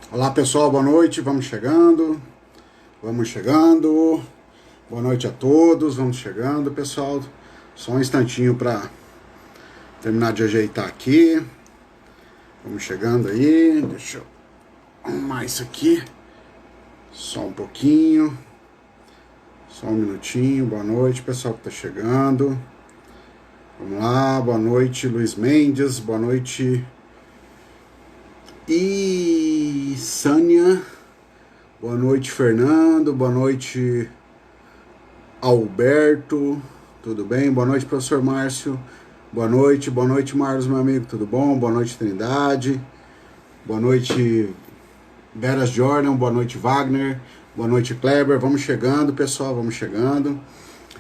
Olá pessoal, boa noite, vamos chegando, vamos chegando, boa noite a todos, vamos chegando pessoal, só um instantinho para terminar de ajeitar aqui, vamos chegando aí, deixa eu arrumar isso aqui, só um pouquinho, só um minutinho, boa noite pessoal que tá chegando, vamos lá, boa noite Luiz Mendes, boa noite e Sânia, boa noite Fernando, boa noite Alberto, tudo bem? Boa noite professor Márcio, boa noite Marlos, meu amigo, tudo bom? Boa noite Trindade, boa noite Veras Jordan, boa noite Wagner, boa noite Kleber, vamos chegando pessoal, vamos chegando,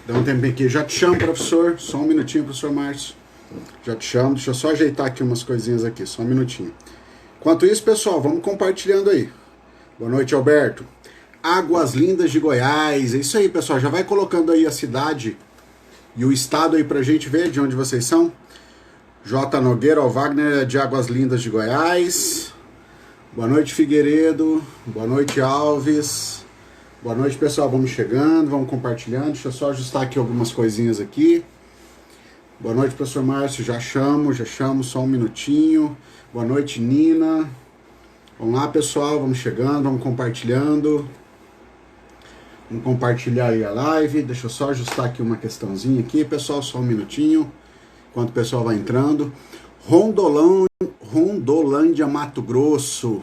dá um tempinho aqui, já te chamo professor, só um minutinho professor Márcio, já te chamo, deixa eu só ajeitar aqui umas coisinhas aqui, só um minutinho. Enquanto isso, pessoal, vamos compartilhando aí. Boa noite, Alberto. Águas Lindas de Goiás. É isso aí, pessoal. Já vai colocando aí a cidade e o estado aí pra gente ver de onde vocês são. J. Nogueira, o Wagner de Águas Lindas de Goiás. Boa noite, Figueiredo. Boa noite, Alves. Boa noite, pessoal. Vamos chegando, vamos compartilhando. Deixa eu só ajustar aqui algumas coisinhas aqui. Boa noite, professor Márcio. Já chamo, só um minutinho. Boa noite, Nina. Vamos lá, pessoal, vamos chegando, vamos compartilhando. Vamos compartilhar aí a live. Deixa eu só ajustar aqui uma questãozinha aqui, pessoal, só um minutinho, enquanto o pessoal vai entrando. Rondolândia, Mato Grosso.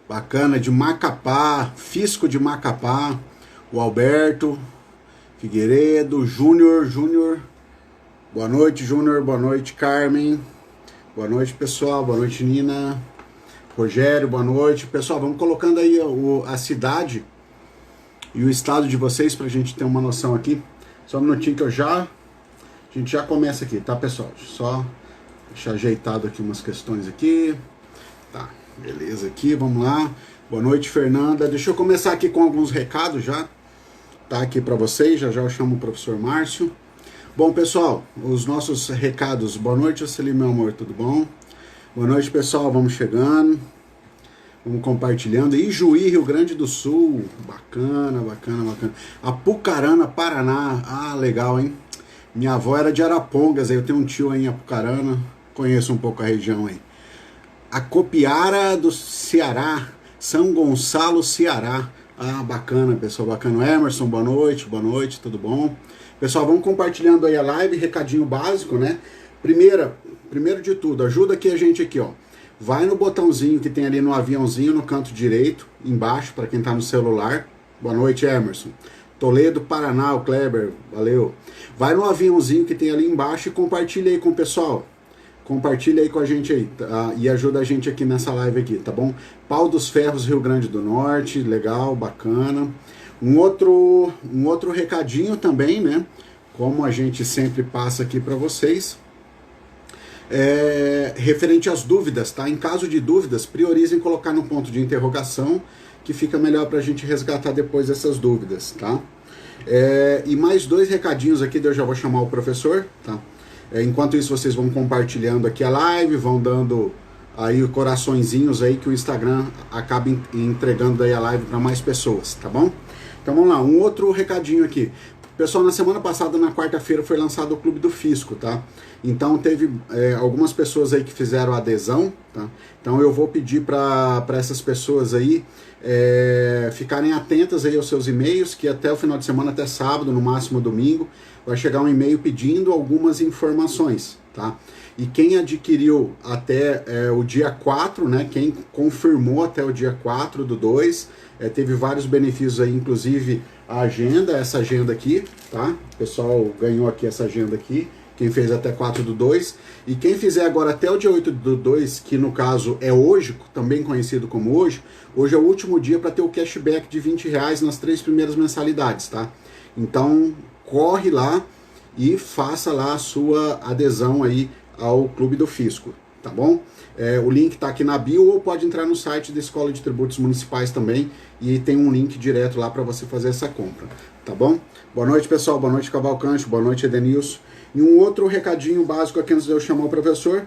Bacana, de Macapá, Fisco de Macapá. O Alberto Figueiredo, Júnior. Boa noite, Júnior. Boa noite, Carmen. Boa noite, pessoal. Boa noite, Nina. Rogério, boa noite. Pessoal, vamos colocando aí a cidade e o estado de vocês pra gente ter uma noção aqui. Só um minutinho que a gente já começa aqui, tá, pessoal? Só deixar ajeitado aqui umas questões aqui. Tá, beleza aqui, vamos lá. Boa noite, Fernanda. Deixa eu começar aqui com alguns recados já. Tá aqui pra vocês, já eu chamo o professor Márcio. Bom, pessoal, os nossos recados. Boa noite, Celi, meu amor, tudo bom? Boa noite, pessoal, vamos chegando. Vamos compartilhando. Ijuí, Rio Grande do Sul. Bacana. Apucarana, Paraná. Ah, legal, hein? Minha avó era de Arapongas, aí eu tenho um tio aí em Apucarana. Conheço um pouco a região aí. Acopiara do Ceará. São Gonçalo, Ceará. Ah, bacana, pessoal, bacana. Emerson, boa noite, tudo bom? Pessoal, vamos compartilhando aí a live, recadinho básico, né? Primeiro de tudo, ajuda aqui a gente aqui, ó. Vai no botãozinho que tem ali no aviãozinho no canto direito, embaixo, para quem tá no celular. Boa noite, Emerson. Toledo, Paraná, o Kleber, valeu. Vai no aviãozinho que tem ali embaixo e compartilha aí com o pessoal. Compartilha aí com a gente aí, tá? E ajuda a gente aqui nessa live aqui, tá bom? Pau dos Ferros, Rio Grande do Norte, legal, bacana. Um outro recadinho também, né? Como a gente sempre passa aqui para vocês, referente às dúvidas, tá? Em caso de dúvidas, priorizem colocar no ponto de interrogação, que fica melhor para a gente resgatar depois essas dúvidas, tá? E mais dois recadinhos aqui, eu já vou chamar o professor, tá? Enquanto isso, vocês vão compartilhando aqui a live, vão dando aí coraçõezinhos aí que o Instagram acaba entregando aí a live para mais pessoas, tá bom? Então vamos lá, um outro recadinho aqui. Pessoal, na semana passada, na quarta-feira, foi lançado o Clube do Fisco, tá? Então teve algumas pessoas aí que fizeram adesão, tá? Então eu vou pedir para essas pessoas aí ficarem atentas aí aos seus e-mails, que até o final de semana, até sábado, no máximo domingo, vai chegar um e-mail pedindo algumas informações, tá? E quem adquiriu até o dia 4, né? Quem confirmou até o dia 4/2, teve vários benefícios aí, inclusive a agenda, essa agenda aqui, tá? O pessoal ganhou aqui essa agenda aqui, quem fez até 4/2. E quem fizer agora até o dia 8/2, que no caso é hoje, também conhecido como hoje é o último dia para ter o cashback de R$20 nas 3 primeiras mensalidades, tá? Então, corre lá e faça lá a sua adesão aí ao Clube do Fisco, tá bom? O link está aqui na bio ou pode entrar no site da Escola de Tributos Municipais também e tem um link direto lá para você fazer essa compra, tá bom? Boa noite, pessoal. Boa noite, Cavalcante. Boa noite, Edenilson. E um outro recadinho básico aqui antes de eu chamar o professor.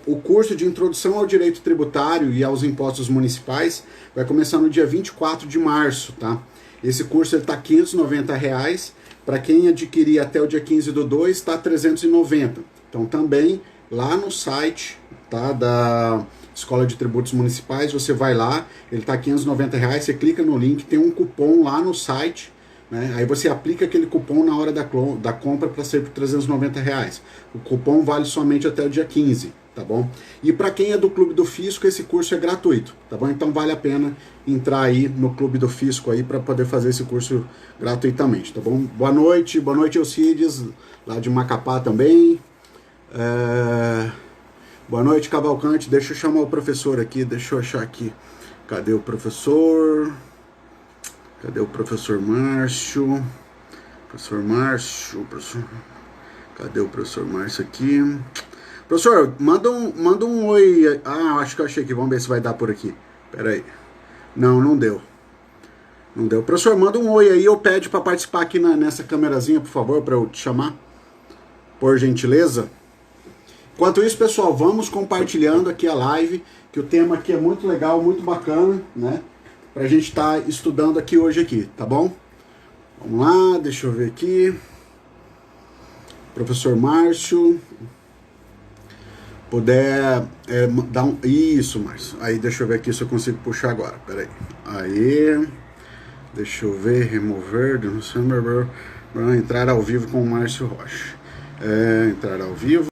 O curso de Introdução ao Direito Tributário e aos Impostos Municipais vai começar no dia 24 de março, tá? Esse curso está R$ 590. Para quem adquirir até o dia 15 do 2, está R$ 390. Então também lá no site, tá, da Escola de Tributos Municipais, você vai lá, ele está R$ 590, você clica no link, tem um cupom lá no site, né? Aí você aplica aquele cupom na hora da compra para ser por R$ 390. O cupom vale somente até o dia 15, tá bom? E para quem é do Clube do Fisco, esse curso é gratuito, tá bom? Então vale a pena entrar aí no Clube do Fisco aí para poder fazer esse curso gratuitamente, tá bom? Boa noite, Alcides, lá de Macapá também. Boa noite, Cavalcante. Deixa eu chamar o professor aqui, deixa eu achar aqui. Cadê o professor? Cadê o professor Márcio? Professor Márcio, professor... Cadê o professor Márcio aqui? Professor, manda um oi. Ah, acho que eu achei aqui. Vamos ver se vai dar por aqui. Pera aí. Não, não deu. Não deu. Professor, manda um oi aí ou pede para participar aqui nessa câmerazinha, por favor, para eu te chamar. Por gentileza. Enquanto isso, pessoal, vamos compartilhando aqui a live, que o tema aqui é muito legal, muito bacana, né? Pra gente estar estudando aqui hoje aqui, tá bom? Vamos lá, deixa eu ver aqui. Professor Márcio, puder dar um... Isso, Márcio. Aí deixa eu ver aqui se eu consigo puxar agora. Pera aí. Aí. Deixa eu ver. Remover. Entrar ao vivo com o Márcio Rocha. Entrar ao vivo.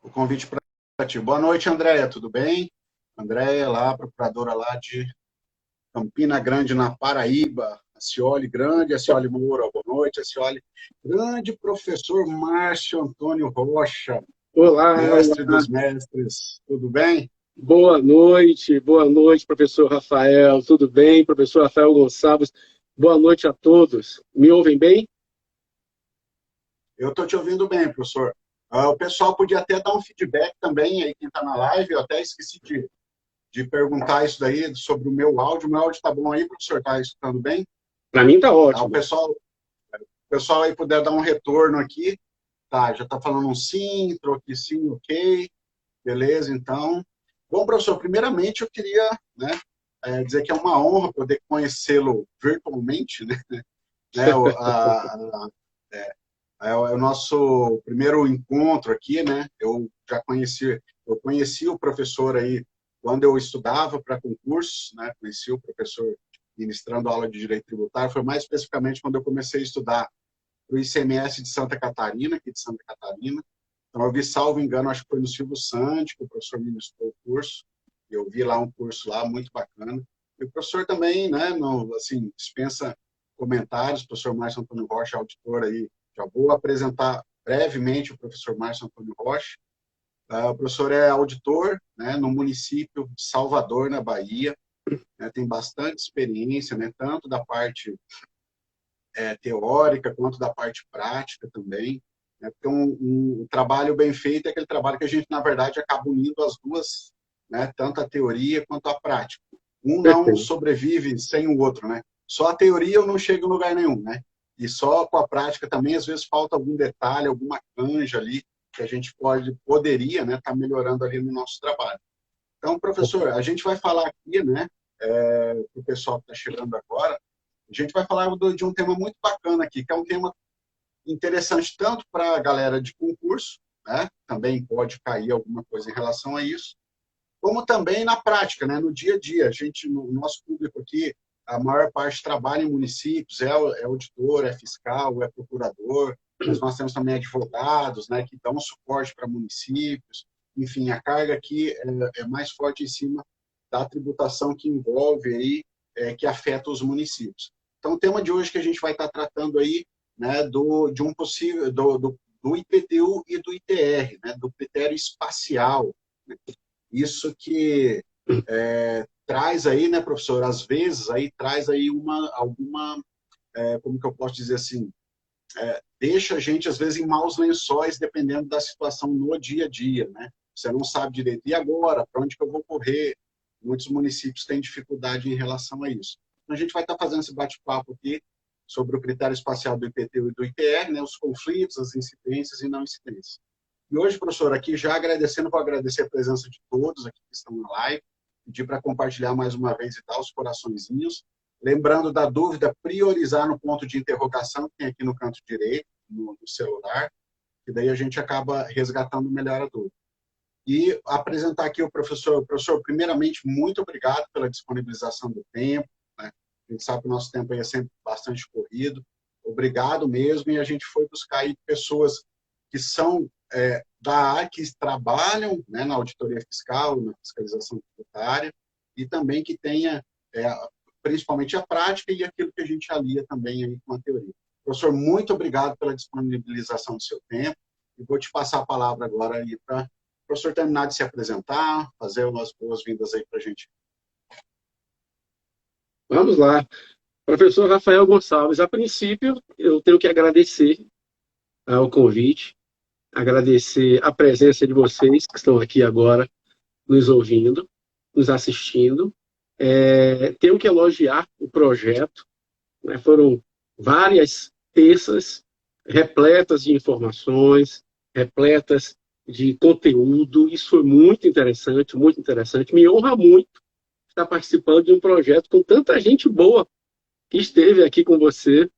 O convite para ti. Boa noite, Andréia. Tudo bem? Andréia, lá, procuradora lá de Campina Grande, na Paraíba. Acioli Grande, Acioli Moura. Boa noite, Acioli. Grande professor Márcio Antônio Rocha. Olá, mestre olá. dos mestres, tudo bem? Boa noite, professor Rafael, tudo bem? Professor Rafael Gonçalves, boa noite a todos. Me ouvem bem? Eu estou te ouvindo bem, professor. O pessoal podia até dar um feedback também, aí quem está na live, eu até esqueci de perguntar isso daí sobre o meu áudio. O meu áudio está bom aí, professor? Está escutando bem? Para mim está O ótimo. pessoal aí puder dar um retorno aqui, tá, já está falando um sim, entrou aqui sim, ok, beleza, então. Bom, professor, primeiramente eu queria, né, dizer que é uma honra poder conhecê-lo virtualmente, né? É o nosso primeiro encontro aqui, né? Eu conheci o professor aí quando eu estudava para concursos, né? Conheci o professor ministrando aula de direito tributário. Foi mais especificamente quando eu comecei a estudar para o ICMS de Santa Catarina, aqui de Santa Catarina. Então eu vi, salvo engano, acho que foi no Silvio Santos que o professor ministrou o curso. Eu vi lá um curso lá muito bacana. E o professor também, né? Não, assim, dispensa comentários. O professor Márcio Antônio Rocha, auditor aí. Já vou apresentar brevemente o professor Márcio Antônio Rocha. O professor é auditor, né, no município de Salvador, na Bahia. Né, tem bastante experiência, né, tanto da parte teórica quanto da parte prática também. Né, porque um trabalho bem feito é aquele trabalho que a gente, na verdade, acaba unindo as duas, né, tanto a teoria quanto a prática. Um não Perfeito. sobrevive sem o outro, né? Só a teoria eu não chego em lugar nenhum, né? E só com a prática também, às vezes, falta algum detalhe, alguma canja ali que a gente poderia, né, estar melhorando ali no nosso trabalho. Então, professor, a gente vai falar aqui, né, para o pessoal que está chegando agora, a gente vai falar de um tema muito bacana aqui, que é um tema interessante tanto para a galera de concurso, né, também pode cair alguma coisa em relação a isso, como também na prática, né, no dia a dia. A gente, no nosso público aqui, a maior parte trabalha em municípios, é auditor, é fiscal, é procurador, mas nós temos também advogados, né, que dão suporte para municípios. Enfim, a carga aqui é mais forte em cima da tributação que envolve aí, que afeta os municípios. Então, o tema de hoje que a gente vai estar tratando aí, né, de um possível do IPTU e do ITR, né, do critério espacial, né? Isso que traz aí, né, professor, às vezes aí traz aí alguma, como que eu posso dizer assim, deixa a gente, às vezes, em maus lençóis, dependendo da situação no dia a dia, né? Você não sabe direito. E agora? Para onde que eu vou correr? Muitos municípios têm dificuldade em relação a isso. Então, a gente vai estar fazendo esse bate-papo aqui sobre o critério espacial do IPT e do IPR, né? Os conflitos, as incidências e não incidências. E hoje, professor, aqui já agradecendo, vou agradecer a presença de todos aqui que estão na live, pedir para compartilhar mais uma vez e dar os coraçõezinhos. Lembrando da dúvida, priorizar no ponto de interrogação que tem aqui no canto direito, no celular, que daí a gente acaba resgatando melhor a dúvida. E apresentar aqui o professor. Professor, primeiramente, muito obrigado pela disponibilização do tempo, né? A gente sabe que o nosso tempo aí é sempre bastante corrido. Obrigado mesmo, e a gente foi buscar aí pessoas que são da área, que trabalham, né, na auditoria fiscal, na fiscalização tributária, e também que tenha principalmente a prática e aquilo que a gente alia também aí com a teoria. Professor, muito obrigado pela disponibilização do seu tempo, e vou te passar a palavra agora aí para o professor terminar de se apresentar, fazer umas boas-vindas aí para a gente. Vamos lá. Professor Rafael Gonçalves, a princípio, eu tenho que agradecer ao convite, agradecer a presença de vocês que estão aqui agora nos ouvindo, nos assistindo. Tenho que elogiar o projeto, né? Foram várias terças repletas de informações, repletas de conteúdo. Isso foi muito interessante, muito interessante. Me honra muito estar participando de um projeto com tanta gente boa que esteve aqui com você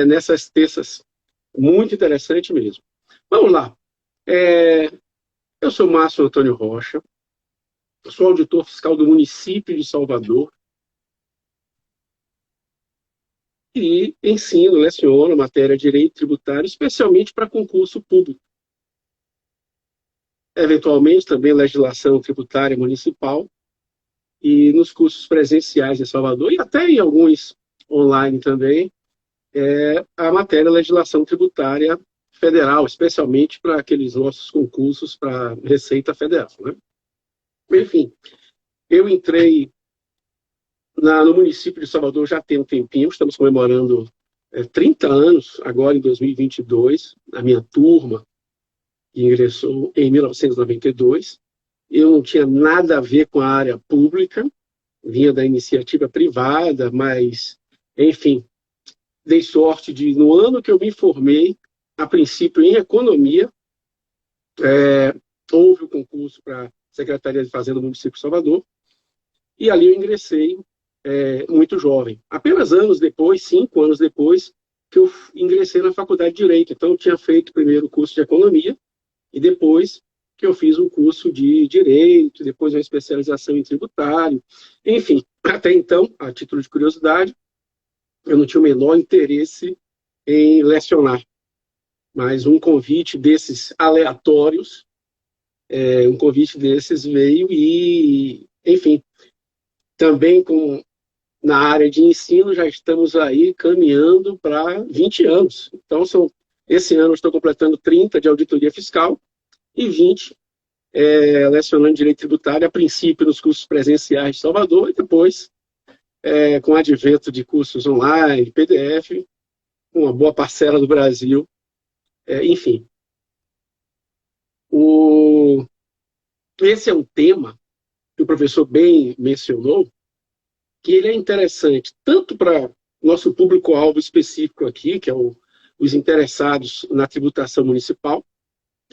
nessas terças. Muito interessante mesmo. Vamos lá. Eu sou Márcio Antônio Rocha, sou auditor fiscal do município de Salvador e ensino, leciono matéria de direito tributário, especialmente para concurso público. Eventualmente, também legislação tributária municipal e nos cursos presenciais em Salvador e até em alguns online também, a matéria legislação tributária federal, especialmente para aqueles nossos concursos para Receita Federal, né? Enfim, eu entrei no município de Salvador já tem um tempinho, estamos comemorando 30 anos, agora em 2022, a minha turma, que ingressou em 1992. Eu não tinha nada a ver com a área pública, vinha da iniciativa privada, mas, enfim, dei sorte de, no ano que eu me formei, a princípio em economia, houve o concurso para a Secretaria de Fazenda do município de Salvador, e ali eu ingressei muito jovem. Apenas anos depois, 5 anos depois, que eu ingressei na Faculdade de Direito. Então, eu tinha feito primeiro o curso de Economia, e depois que eu fiz um curso de Direito, depois uma especialização em tributário. Enfim, até então, a título de curiosidade, eu não tinha o menor interesse em lecionar. Mas um convite desses aleatórios, um convite desses veio e, enfim, também na área de ensino já estamos aí caminhando para 20 anos. Então, esse ano eu estou completando 30 de auditoria fiscal e 20 lecionando direito tributário, a princípio nos cursos presenciais de Salvador e depois com o advento de cursos online, PDF, uma boa parcela do Brasil. Enfim, esse é um tema que o professor bem mencionou, que ele é interessante tanto para nosso público-alvo específico aqui, que é os interessados na tributação municipal,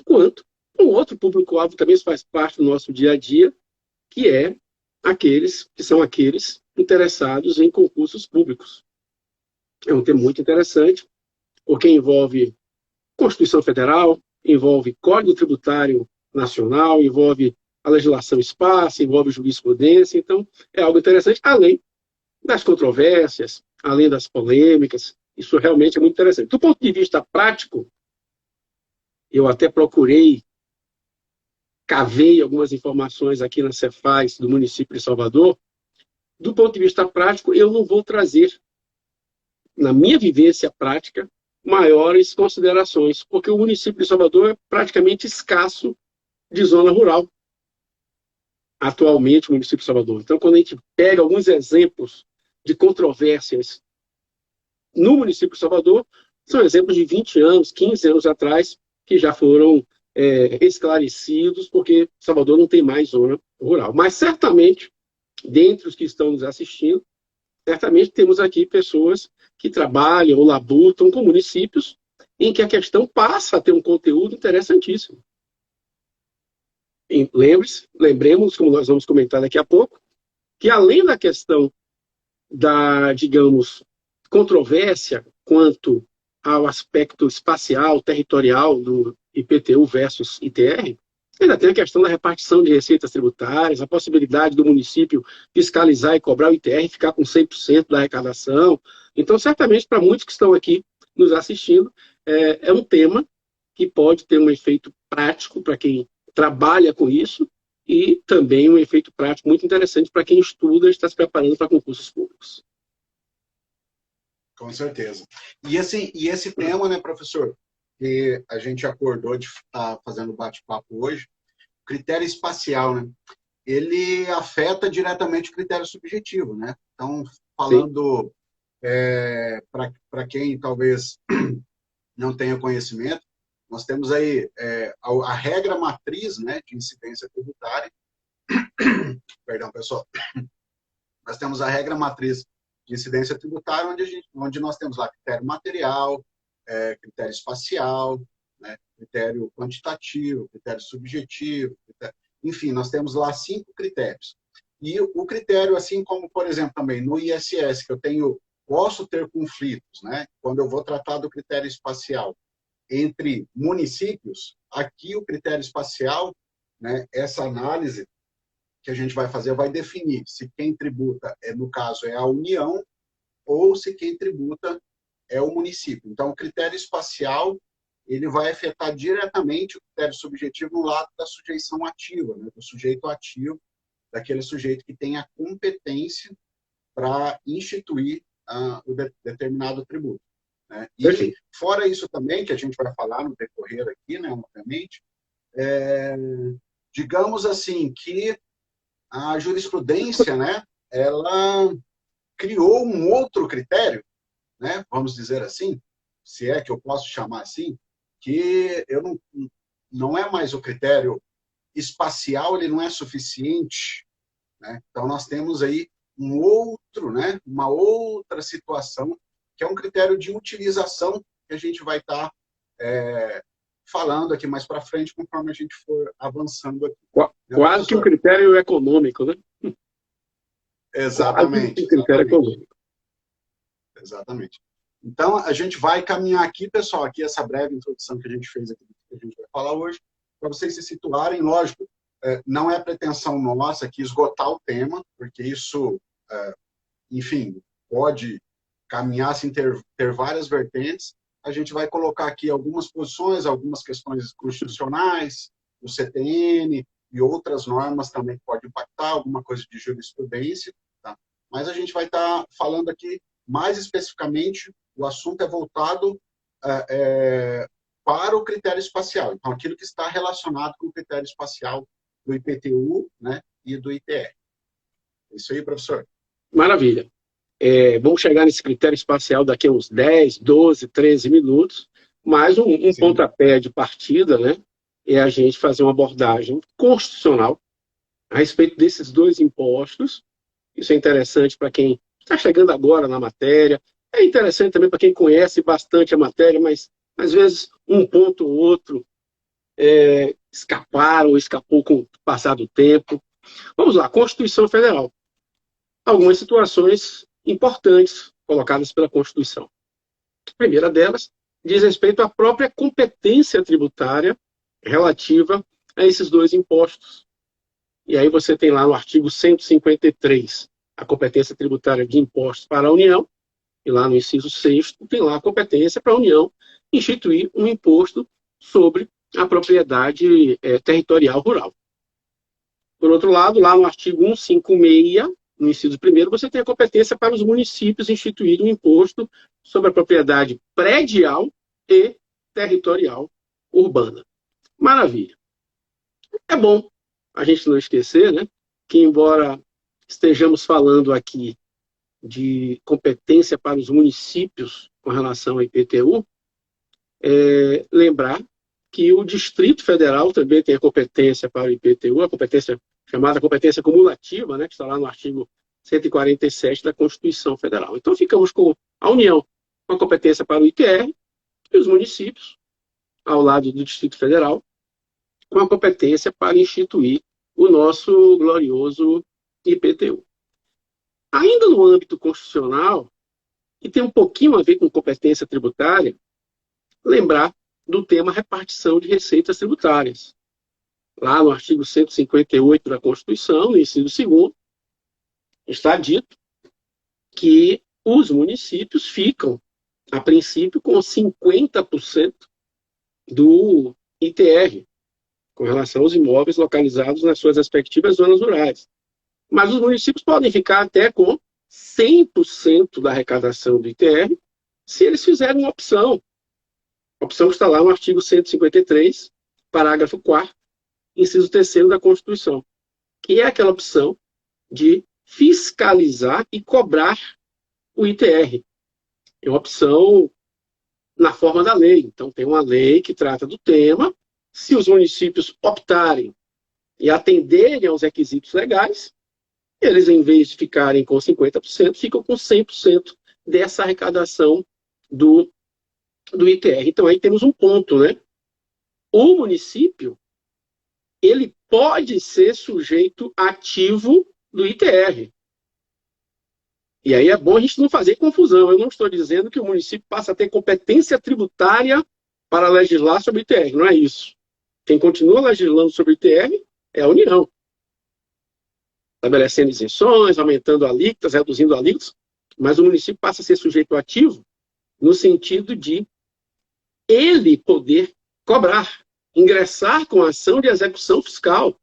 quanto um outro público-alvo também faz parte do nosso dia a dia, que são aqueles interessados em concursos públicos. É um tema muito interessante, porque envolve Constituição Federal, envolve Código Tributário Nacional, envolve a legislação espaço, envolve jurisprudência. Então, é algo interessante, além das controvérsias, além das polêmicas. Isso realmente é muito interessante. Do ponto de vista prático, eu até cavei algumas informações aqui na Cefaz do município de Salvador. Do ponto de vista prático, eu não vou trazer, na minha vivência prática, maiores considerações, porque o município de Salvador é praticamente escasso de zona rural, atualmente, o município de Salvador. Então, quando a gente pega alguns exemplos de controvérsias no município de Salvador, são exemplos de 20 anos, 15 anos atrás, que já foram esclarecidos, porque Salvador não tem mais zona rural. Mas certamente, dentre os que estão nos assistindo, certamente temos aqui pessoas que trabalham ou labutam com municípios em que a questão passa a ter um conteúdo interessantíssimo. Lembremos, como nós vamos comentar daqui a pouco, que além da questão da, digamos, controvérsia quanto ao aspecto espacial, territorial do IPTU versus ITR, ainda tem a questão da repartição de receitas tributárias, a possibilidade do município fiscalizar e cobrar o ITR e ficar com 100% da arrecadação. Então, certamente, para muitos que estão aqui nos assistindo, é um tema que pode ter um efeito prático para quem trabalha com isso e também um efeito prático muito interessante para quem estuda e está se preparando para concursos públicos. Com certeza. E esse tema, né, professor, que a gente acordou de estar fazendo bate-papo hoje, critério espacial, né? Ele afeta diretamente o critério subjetivo, né? Então, falando para quem talvez não tenha conhecimento, nós temos aí a regra matriz, né, de incidência tributária. Perdão, pessoal. Nós temos a regra matriz de incidência tributária, onde nós temos lá critério material, critério espacial, né, critério quantitativo, critério subjetivo, enfim, nós temos lá 5 critérios. E o critério, assim como, por exemplo, também no ISS, que posso ter conflitos, né, quando eu vou tratar do critério espacial entre municípios, aqui o critério espacial, né, essa análise que a gente vai fazer vai definir se quem tributa, no caso, é a União, ou se quem tributa é o município. Então, o critério espacial ele vai afetar diretamente o critério subjetivo no lado da sujeição ativa, né, do sujeito ativo, daquele sujeito que tem a competência para instituir o determinado tributo. Né? E, fora isso também, que a gente vai falar no decorrer aqui, né, obviamente, digamos assim, que a jurisprudência, né, ela criou um outro critério, né, vamos dizer assim, se é que eu posso chamar assim, que não é mais o critério espacial, ele não é suficiente. Né? Então, nós temos aí né, uma outra situação, que é um critério de utilização que a gente vai estar falando aqui mais para frente, conforme a gente for avançando aqui. Quase que um critério econômico, né? Exatamente. Um critério econômico. Exatamente. Então, a gente vai caminhar aqui, pessoal, aqui essa breve introdução que a gente fez aqui, que a gente vai falar hoje, para vocês se situarem. Lógico, não é pretensão nossa aqui esgotar o tema, porque isso, enfim, pode caminhar sem ter várias vertentes. A gente vai colocar aqui algumas posições, algumas questões constitucionais, o CTN e outras normas também que podem impactar, alguma coisa de jurisprudência. Tá? Mas a gente vai estar falando aqui, mais especificamente, o assunto é voltado para o critério espacial. Então, aquilo que está relacionado com o critério espacial do IPTU, né, e do ITR. É isso aí, professor? Maravilha. Vamos chegar nesse critério espacial daqui a uns 10, 12, 13 minutos, mas um pontapé de partida, né, é a gente fazer uma abordagem constitucional a respeito desses dois impostos. Isso é interessante para quem está chegando agora na matéria, é interessante também para quem conhece bastante a matéria, mas às vezes um ponto ou outro escapou com o passar do tempo. Vamos lá, Constituição Federal. Algumas situações importantes colocadas pela Constituição. A primeira delas diz respeito à própria competência tributária relativa a esses dois impostos. E aí você tem lá no artigo 153 a competência tributária de impostos para a União, e lá no inciso 6º tem lá a competência para a União instituir um imposto sobre a propriedade territorial rural. Por outro lado, lá no artigo 156, no inciso 1º, você tem a competência para os municípios instituírem um imposto sobre a propriedade predial e territorial urbana. Maravilha. É bom a gente não esquecer, né, que embora estejamos falando aqui de competência para os municípios com relação ao IPTU, lembrar que o Distrito Federal também tem a competência para o IPTU, a competência chamada competência cumulativa, né, que está lá no artigo 147 da Constituição Federal. Então, ficamos com a União com a competência para o ITR e os municípios, ao lado do Distrito Federal, com a competência para instituir o nosso glorioso IPTU. Ainda no âmbito constitucional, e tem um pouquinho a ver com competência tributária, lembrar do tema repartição de receitas tributárias. Lá no artigo 158 da Constituição, no inciso 2º, está dito que os municípios ficam, a princípio, com 50% do ITR, com relação aos imóveis localizados nas suas respectivas zonas rurais. Mas os municípios podem ficar até com 100% da arrecadação do ITR, se eles fizerem uma opção. A opção que está lá no artigo 153, parágrafo 4º, inciso 3º da Constituição, que é aquela opção de fiscalizar e cobrar o ITR. É uma opção na forma da lei. Então, tem uma lei que trata do tema. Se os municípios optarem e atenderem aos requisitos legais, eles, em vez de ficarem com 50%, ficam com 100% dessa arrecadação do ITR. Então, aí temos um ponto, né? O município, ele pode ser sujeito ativo do ITR. E aí é bom a gente não fazer confusão. Eu não estou dizendo que o município passa a ter competência tributária para legislar sobre o ITR. Não é isso. Quem continua legislando sobre o ITR é a União. Estabelecendo isenções, aumentando alíquotas, reduzindo alíquotas, mas o município passa a ser sujeito ativo no sentido de ele poder cobrar, ingressar com a ação de execução fiscal,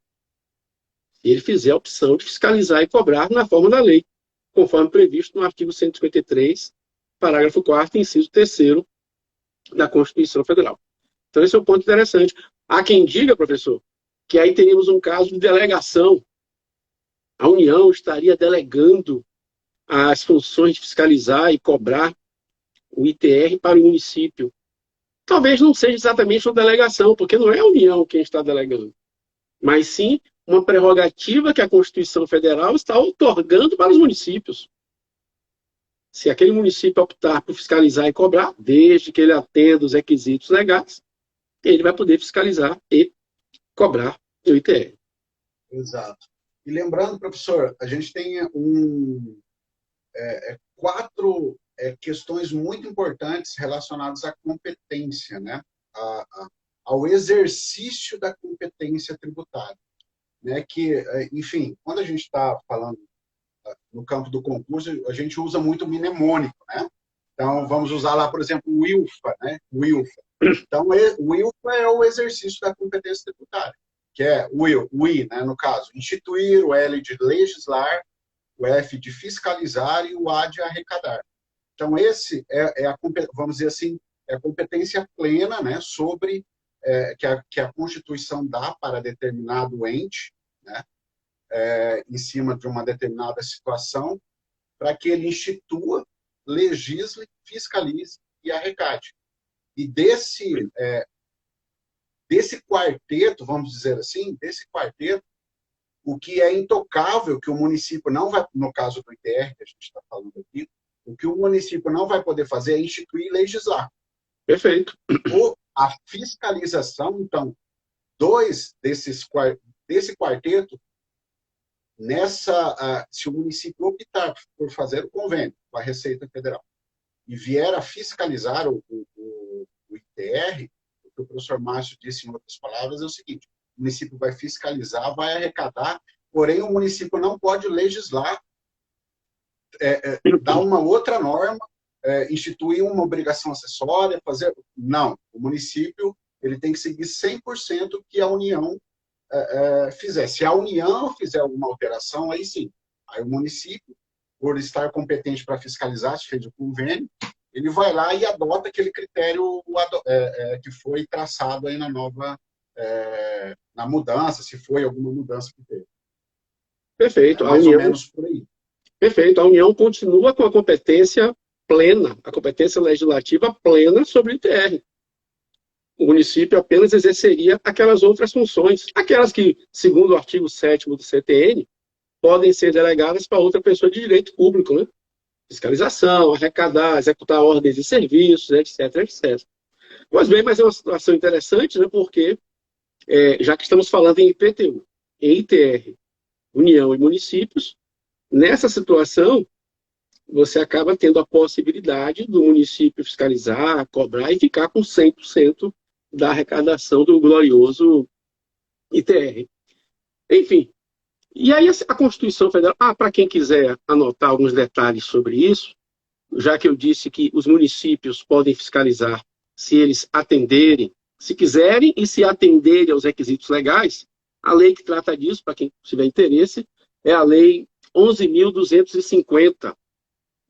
se ele fizer a opção de fiscalizar e cobrar na forma da lei, conforme previsto no artigo 153, parágrafo 4º, inciso 3º da Constituição Federal. Então, esse é um ponto interessante. Há quem diga, professor, que aí teríamos um caso de delegação. A União estaria delegando as funções de fiscalizar e cobrar o ITR para o município. Talvez não seja exatamente uma delegação, porque não é a União quem está delegando, mas sim uma prerrogativa que a Constituição Federal está outorgando para os municípios. Se aquele município optar por fiscalizar e cobrar, desde que ele atenda os requisitos legais, ele vai poder fiscalizar e cobrar o ITR. Exato. E lembrando, professor, a gente tem quatro questões muito importantes relacionadas à competência, né? Ao exercício da competência tributária. Né? Que, enfim, quando a gente está falando no campo do concurso, a gente usa muito o mnemônico, né? Então, vamos usar lá, por exemplo, o ILFA, né? O ILFA. Então, o ILFA é o exercício da competência tributária, que é o I, né, no caso, instituir, o L de legislar, o F de fiscalizar e o A de arrecadar. Então, esse vamos dizer assim, é a competência plena, né, sobre que a Constituição dá para determinado ente, né, em cima de uma determinada situação, para que ele institua, legisle, fiscalize e arrecade. E desse quarteto, vamos dizer assim, o que é intocável, que o município não vai, no caso do ITR, que a gente está falando aqui, o que o município não vai poder fazer é instituir e legislar. Perfeito. A fiscalização, então, desse quarteto, se o município optar por fazer o convênio com a Receita Federal e vier a fiscalizar o ITR, o que o professor Márcio disse em outras palavras é o seguinte: o município vai fiscalizar, vai arrecadar, porém o município não pode legislar, dar uma outra norma, instituir uma obrigação acessória, fazer... Não, o município ele tem que seguir 100% o que a União fizer. Se a União fizer alguma alteração, aí sim. Aí o município, por estar competente para fiscalizar, se fez o convênio, ele vai lá e adota aquele critério que foi traçado aí na mudança, se foi alguma mudança que teve. Perfeito. Mais ou menos por aí. Perfeito. A União continua com a competência plena, a competência legislativa plena sobre o ITR. o município apenas exerceria aquelas outras funções, aquelas que, segundo o artigo 7º do CTN, podem ser delegadas para outra pessoa de direito público, né? Fiscalização, arrecadar, executar ordens e serviços, etc, etc. Pois bem, mas é uma situação interessante, né? Porque, já que estamos falando em IPTU, em ITR, União e municípios, nessa situação, você acaba tendo a possibilidade do município fiscalizar, cobrar e ficar com 100% da arrecadação do glorioso ITR. Enfim, e aí a Constituição Federal, para quem quiser anotar alguns detalhes sobre isso, já que eu disse que os municípios podem fiscalizar se eles atenderem, se quiserem e se atenderem aos requisitos legais, a lei que trata disso, para quem tiver interesse, é a Lei 11.250,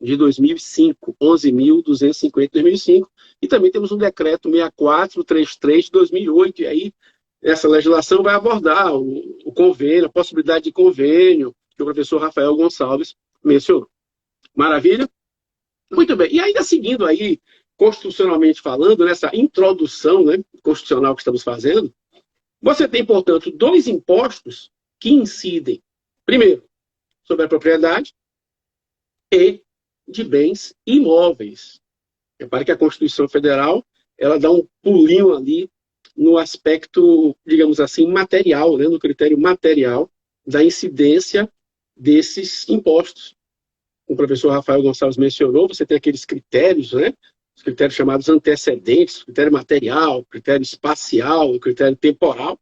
de 2005, 11.250 de 2005, e também temos um decreto 6433 de 2008, e aí essa legislação vai abordar o convênio, a possibilidade de convênio, que o professor Rafael Gonçalves mencionou. Maravilha? Muito bem. E ainda seguindo aí, constitucionalmente falando, nessa introdução, né, constitucional que estamos fazendo, você tem, portanto, dois impostos que incidem, primeiro, sobre a propriedade e de bens imóveis. Repare que a Constituição Federal ela dá um pulinho ali no aspecto, digamos assim, material, né, no critério material da incidência desses impostos. O professor Rafael Gonçalves mencionou, você tem aqueles critérios, né, os critérios chamados antecedentes, critério material, critério espacial, critério temporal.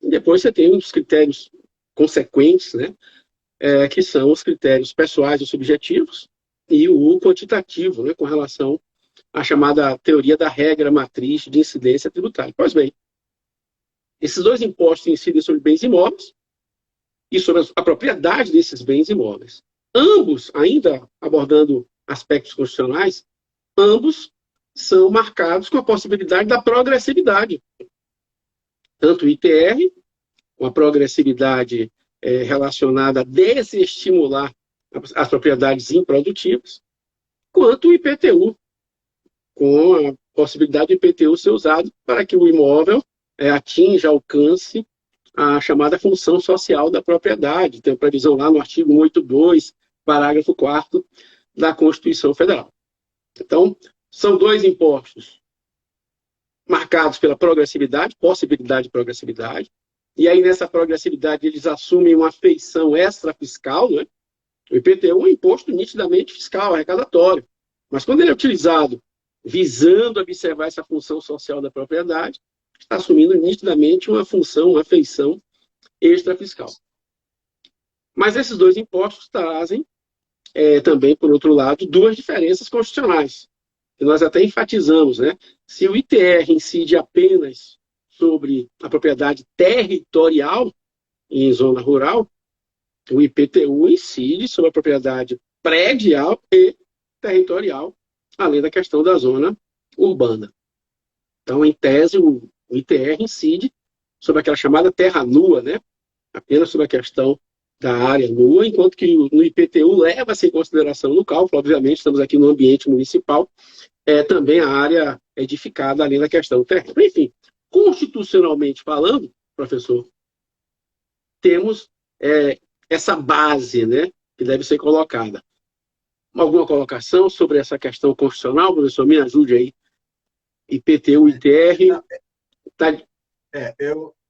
E depois você tem os critérios consequentes, né, que são os critérios pessoais e subjetivos, e o quantitativo, né, com relação à chamada teoria da regra matriz de incidência tributária. Pois bem, esses dois impostos incidem sobre bens imóveis e sobre a propriedade desses bens imóveis. Ambos, ainda abordando aspectos constitucionais, ambos são marcados com a possibilidade da progressividade. Tanto o ITR, com a progressividade relacionada a desestimular as propriedades improdutivas, quanto o IPTU, com a possibilidade do IPTU ser usado para que o imóvel atinja, alcance a chamada função social da propriedade. Tem previsão lá no artigo 182, parágrafo 4º da Constituição Federal. Então, são dois impostos marcados pela progressividade, possibilidade de progressividade, e aí nessa progressividade eles assumem uma feição extrafiscal, né? O IPTU é um imposto nitidamente fiscal, arrecadatório, mas quando ele é utilizado visando observar essa função social da propriedade, está assumindo nitidamente uma função, uma feição extrafiscal. Mas esses dois impostos trazem também, por outro lado, duas diferenças constitucionais, que nós até enfatizamos, né? Se o ITR incide apenas sobre a propriedade territorial em zona rural, o IPTU incide sobre a propriedade predial e territorial, além da questão da zona urbana. Então, em tese, o ITR incide sobre aquela chamada terra nua, né? Apenas sobre a questão da área nua, enquanto que no IPTU leva-se em consideração no cálculo, obviamente, estamos aqui no ambiente municipal, também a área edificada além da questão terrena. Enfim, constitucionalmente falando, professor, temos essa base, né, que deve ser colocada. Alguma colocação sobre essa questão constitucional, professor? Me ajude aí. IPTU, ITR.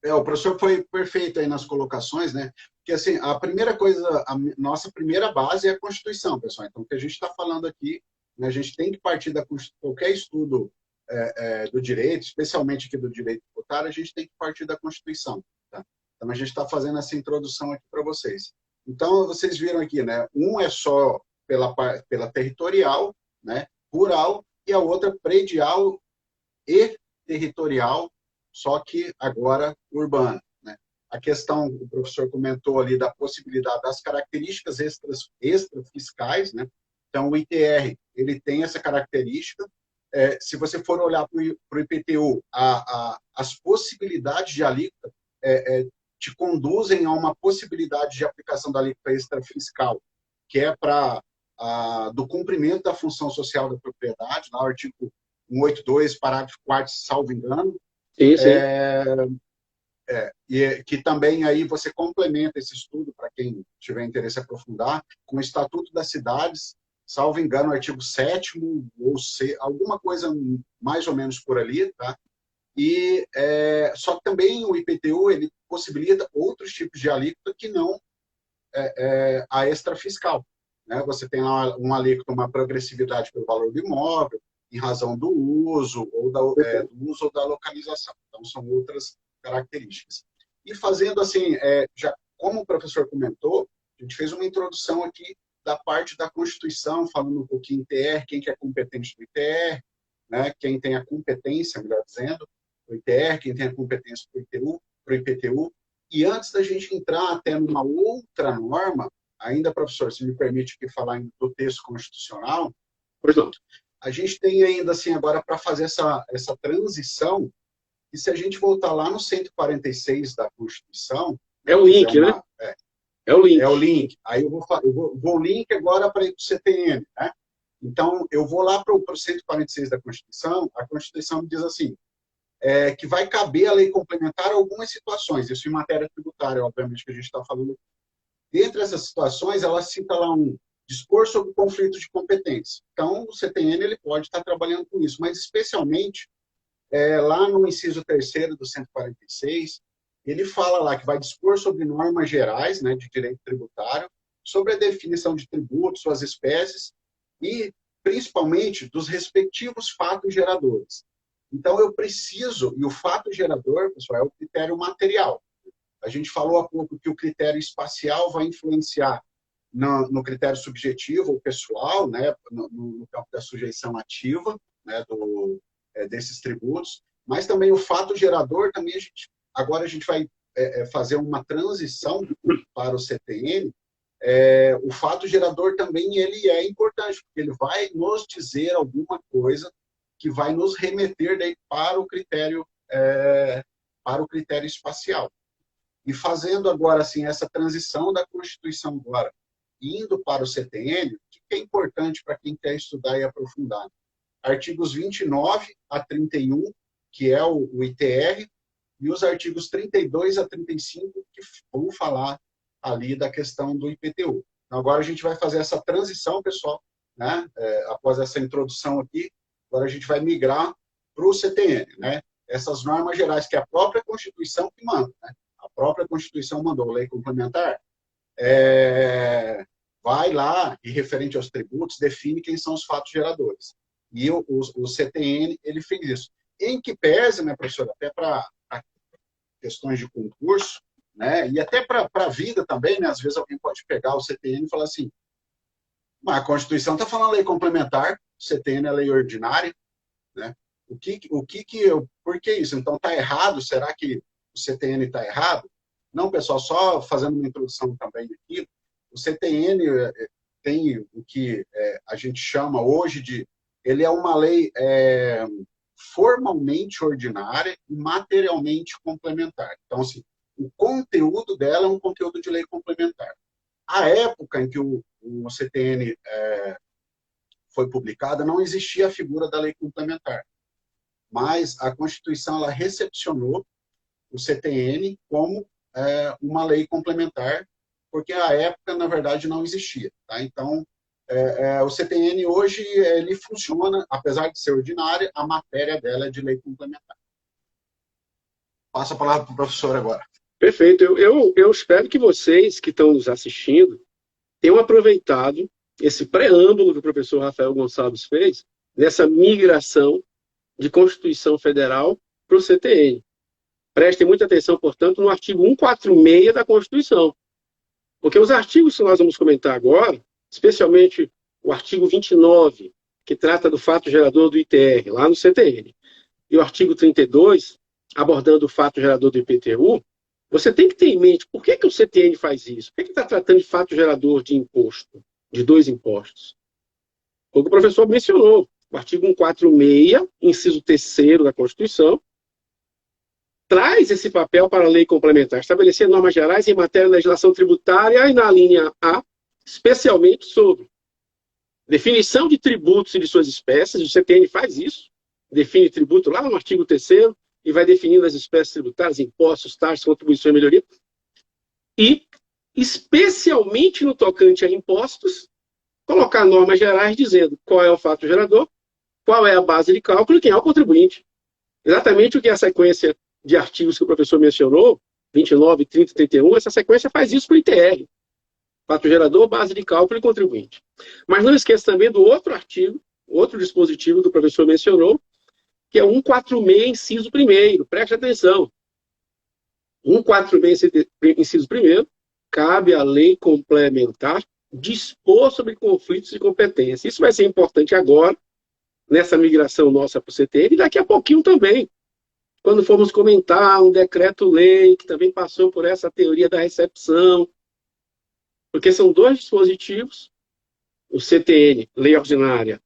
O professor foi perfeito aí nas colocações, né? Porque, assim, a primeira coisa, a nossa primeira base é a Constituição, pessoal. Então, o que a gente está falando aqui, né, a gente tem que partir da qualquer estudo do direito, especialmente aqui do direito tributário, a gente tem que partir da Constituição. Tá? Então, a gente está fazendo essa introdução aqui para vocês. Então, vocês viram aqui, né? Um é só pela territorial, né, rural, e a outra predial e territorial, só que agora urbana. Né? A questão, o professor comentou ali da possibilidade das características extrafiscais, né? Então, o ITR, ele tem essa característica. Se você for olhar para o IPTU, as possibilidades de alíquota te conduzem a uma possibilidade de aplicação da alíquota extrafiscal, que é do cumprimento da função social da propriedade, lá o artigo 182, parágrafo 4º, salvo engano. Isso, E que também aí você complementa esse estudo, para quem tiver interesse em aprofundar, com o Estatuto das Cidades, salvo engano, artigo 7º, ou alguma coisa mais ou menos por ali, tá? E só que também o IPTU ele possibilita outros tipos de alíquota que não a extrafiscal. Né? Você tem lá uma alíquota, uma progressividade pelo valor do imóvel, em razão do uso ou do uso ou da localização. Então, são outras características. E fazendo assim, já como o professor comentou, a gente fez uma introdução aqui da parte da Constituição, falando um pouquinho em ITR, quem que é competente do ITR, né? Quem tem a competência, melhor dizendo, do ITR, quem tem a competência para o IPTU. E antes da gente entrar até numa outra norma, ainda, professor, se me permite aqui falar do texto constitucional, pois não. A gente tem ainda, assim, agora para fazer essa transição, e se a gente voltar lá no 146 da Constituição... É o link, né? É o link. É o link. Aí eu vou link agora para o CTN, né? Então, eu vou lá para o 146 da Constituição, a Constituição me diz assim, que vai caber a lei complementar algumas situações, isso em matéria tributária, obviamente, que a gente está falando. Dentre essas situações, ela cita lá dispor sobre conflito de competência. Então, o CTN ele pode estar trabalhando com isso, mas especialmente lá no inciso 3º do 146, ele fala lá que vai dispor sobre normas gerais, né, de direito tributário, sobre a definição de tributos, suas espécies e, principalmente, dos respectivos fatos geradores. Então, eu preciso, e o fato gerador, pessoal, é o critério material. A gente falou há pouco que o critério espacial vai influenciar no critério subjetivo ou pessoal, né, no campo da sujeição ativa, né, desses tributos, mas também o fato gerador, também agora a gente vai fazer uma transição para o CTN. O fato gerador também ele é importante, porque ele vai nos dizer alguma coisa que vai nos remeter daí para o critério espacial. E fazendo agora assim essa transição da Constituição agora, indo para o CTN, o que é importante para quem quer estudar e aprofundar? Artigos 29 a 31, que é o ITR, e os artigos 32 a 35, que vão falar ali da questão do IPTU. Então, agora a gente vai fazer essa transição, pessoal, né? Após essa introdução aqui, agora a gente vai migrar para o CTN, né? Essas normas gerais, que é a própria Constituição que manda, né? A própria Constituição mandou lei complementar, vai lá e, referente aos tributos, define quem são os fatos geradores. E o CTN, ele fez isso. Em que pese, né, professor, até para questões de concurso, né, e até para a vida também, né, às vezes alguém pode pegar o CTN e falar assim, mas a Constituição está falando lei complementar, o CTN é lei ordinária, né? Por que isso? Então está errado? Será que o CTN está errado? Não, pessoal, só fazendo uma introdução também aqui, o CTN tem o que a gente chama hoje de... Ele é uma lei formalmente ordinária e materialmente complementar. Então, assim, o conteúdo dela é um conteúdo de lei complementar. A época em que o CTN foi publicada, não existia a figura da lei complementar. Mas a Constituição ela recepcionou o CTN como uma lei complementar, porque à época, na verdade, não existia. Tá? Então, o CTN hoje ele funciona, apesar de ser ordinária, a matéria dela é de lei complementar. Passo a palavra para o professor agora. Perfeito. Eu espero que vocês que estão nos assistindo tenham aproveitado esse preâmbulo que o professor Rafael Gonçalves fez nessa migração de Constituição Federal para o CTN. Prestem muita atenção, portanto, no artigo 146 da Constituição. Porque os artigos que nós vamos comentar agora, especialmente o artigo 29, que trata do fato gerador do ITR, lá no CTN, e o artigo 32, abordando o fato gerador do IPTU, você tem que ter em mente por que o CTN faz isso? Por que está tratando de fato gerador de imposto, de dois impostos? O que o professor mencionou, o artigo 146, inciso 3º da Constituição, traz esse papel para a lei complementar, estabelecer normas gerais em matéria de legislação tributária e na linha A, especialmente sobre definição de tributos e de suas espécies, o CTN faz isso, define tributo lá no artigo 3º e vai definindo as espécies tributárias, impostos, taxas, contribuição e melhoria. E, especialmente no tocante a impostos, colocar normas gerais dizendo qual é o fato gerador, qual é a base de cálculo e quem é o contribuinte. Exatamente o que a sequência de artigos que o professor mencionou, 29, 30 e 31, essa sequência faz isso para o ITR. Fato gerador, base de cálculo e contribuinte. Mas não esqueça também do outro artigo, outro dispositivo que o professor mencionou, que é 146, inciso 1º. Preste atenção. 146, inciso 1º, cabe à lei complementar dispor sobre conflitos de competência. Isso vai ser importante agora, nessa migração nossa para o CTN, e daqui a pouquinho também, quando formos comentar um decreto-lei que também passou por essa teoria da recepção, porque são dois dispositivos, o CTN, lei ordinária,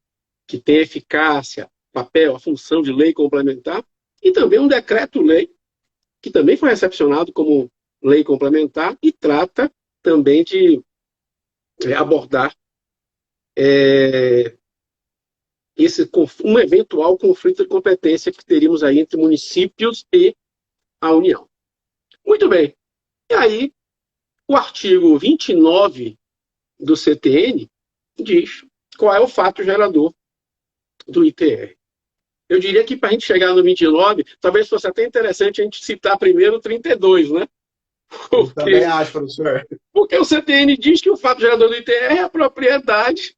que tem eficácia, papel, a função de lei complementar, e também um decreto-lei, que também foi recepcionado como lei complementar e trata também de abordar um eventual conflito de competência que teríamos aí entre municípios e a União. Muito bem. E aí, o artigo 29 do CTN diz qual é o fato gerador do ITR. Eu diria que para a gente chegar no 29, talvez fosse até interessante a gente citar primeiro o 32, né? Eu também acho, professor. Porque o CTN diz que o fato gerador do ITR é a propriedade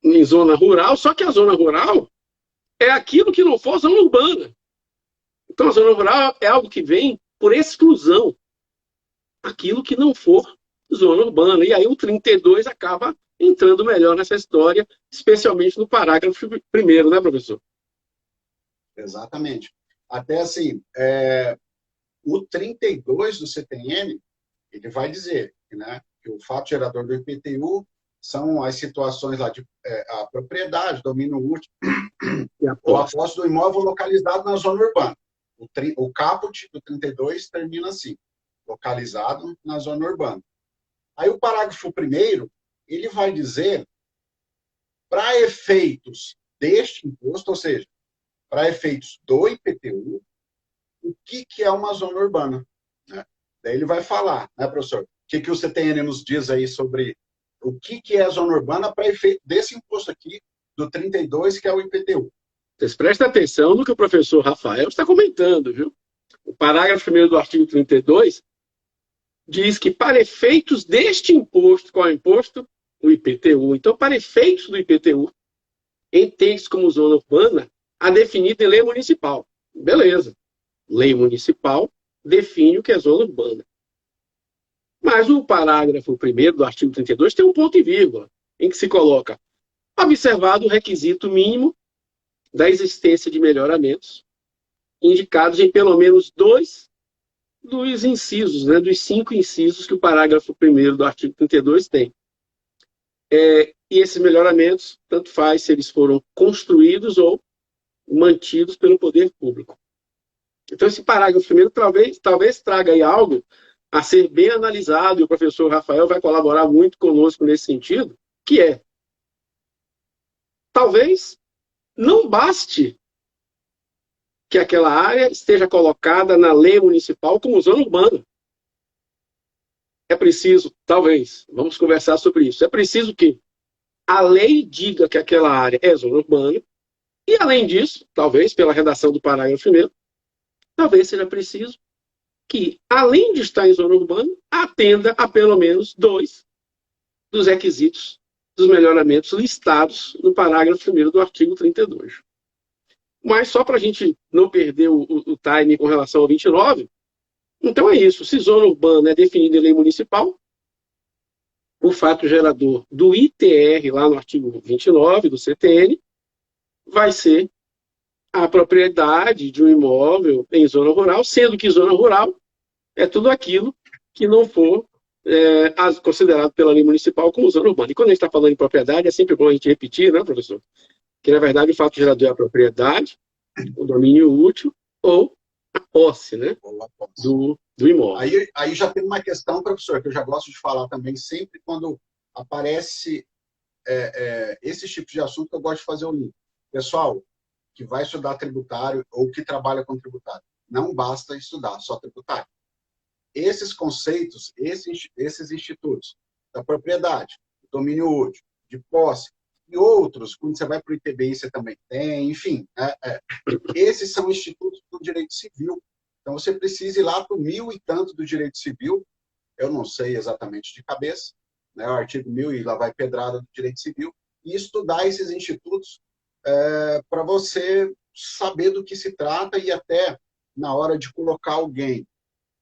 em zona rural, só que a zona rural é aquilo que não for zona urbana. Então a zona rural é algo que vem por exclusão, aquilo que não for zona urbana. E aí o 32 acaba entrando melhor nessa história, especialmente no parágrafo 1º, né, professor? Exatamente. Até assim, o 32 do CTN, ele vai dizer, né, que o fato gerador do IPTU são as situações lá de a propriedade, domínio útil, ou a posse do imóvel localizado na zona urbana. O caput do 32 termina assim, localizado na zona urbana. Aí o parágrafo 1º, ele vai dizer, para efeitos deste imposto, ou seja, para efeitos do IPTU, o que é uma zona urbana. Né? Daí ele vai falar, né, professor? O que o CTN nos diz aí sobre o que é a zona urbana para efeito desse imposto aqui, do 32, que é o IPTU. Vocês prestem atenção no que o professor Rafael está comentando, viu? O parágrafo 1º do artigo 32 diz que para efeitos deste imposto, qual é o imposto? O IPTU. Então, para efeitos do IPTU, entende-se como zona urbana a definida em lei municipal. Beleza. Lei municipal define o que é zona urbana. Mas o parágrafo 1º do artigo 32 tem um ponto e vírgula, em que se coloca observado o requisito mínimo da existência de melhoramentos indicados em pelo menos 2 dos incisos, né, dos 5 incisos que o parágrafo 1º do artigo 32 tem. E esses melhoramentos, tanto faz se eles foram construídos ou mantidos pelo poder público. Então, esse parágrafo 1º talvez traga aí algo a ser bem analisado, e o professor Rafael vai colaborar muito conosco nesse sentido, que é, talvez não baste que aquela área esteja colocada na lei municipal como zona urbana. É preciso, talvez, vamos conversar sobre isso, é preciso que a lei diga que aquela área é zona urbana, e além disso, talvez, pela redação do parágrafo 1º, talvez seja preciso que, além de estar em zona urbana, atenda a pelo menos 2 dos requisitos dos melhoramentos listados no parágrafo 1º do artigo 32. Mas só para a gente não perder o time com relação ao 29, então é isso. Se zona urbana é definida em lei municipal, o fato gerador do ITR, lá no artigo 29 do CTN, vai ser a propriedade de um imóvel em zona rural, sendo que zona rural é tudo aquilo que não for considerado pela lei municipal como zona urbana. E quando a gente está falando em propriedade, é sempre bom a gente repetir, né, professor? Que, na verdade, o fato gerador é a propriedade, o domínio útil ou a posse, né, do imóvel. Aí já tem uma questão, professor, que eu já gosto de falar também, sempre quando aparece esses tipos de assunto, eu gosto de fazer o link. Pessoal, que vai estudar tributário ou que trabalha com tributário, não basta estudar só tributário. Esses conceitos, esses institutos da propriedade, do domínio útil, de posse, e outros, quando você vai para o ITBI, você também tem, enfim, esses são institutos do direito civil. Então, você precisa ir lá para o 1000 e tanto do direito civil, eu não sei exatamente de cabeça, né, o artigo 1000 e lá vai pedrada do direito civil, e estudar esses institutos para você saber do que se trata e até na hora de colocar alguém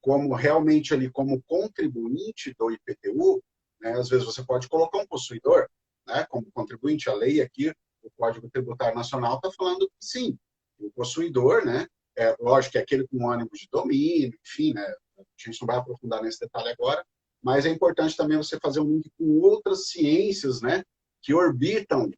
como realmente ali como contribuinte do IPTU, né, às vezes você pode colocar um possuidor, né, como contribuinte. A lei aqui, o Código Tributário Nacional está falando que sim, o possuidor, né, lógico que é aquele com ânimo de domínio, enfim, né, a gente não vai aprofundar nesse detalhe agora, mas é importante também você fazer um link com outras ciências, né, que orbitam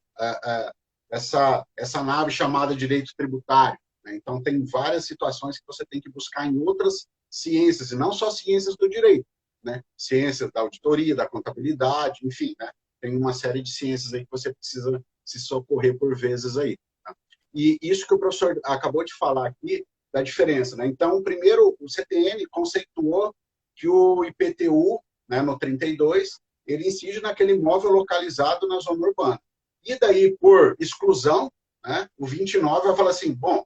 essa nave chamada direito tributário. Né? Então, tem várias situações que você tem que buscar em outras ciências, e não só ciências do direito, né? Ciências da auditoria, da contabilidade, enfim, né? Tem uma série de ciências aí que você precisa se socorrer por vezes aí. Tá? E isso que o professor acabou de falar aqui, da diferença, né? Então, primeiro, o CTN conceituou que o IPTU, né, no 32, ele incide naquele imóvel localizado na zona urbana. E daí, por exclusão, né, o 29 vai falar assim, bom,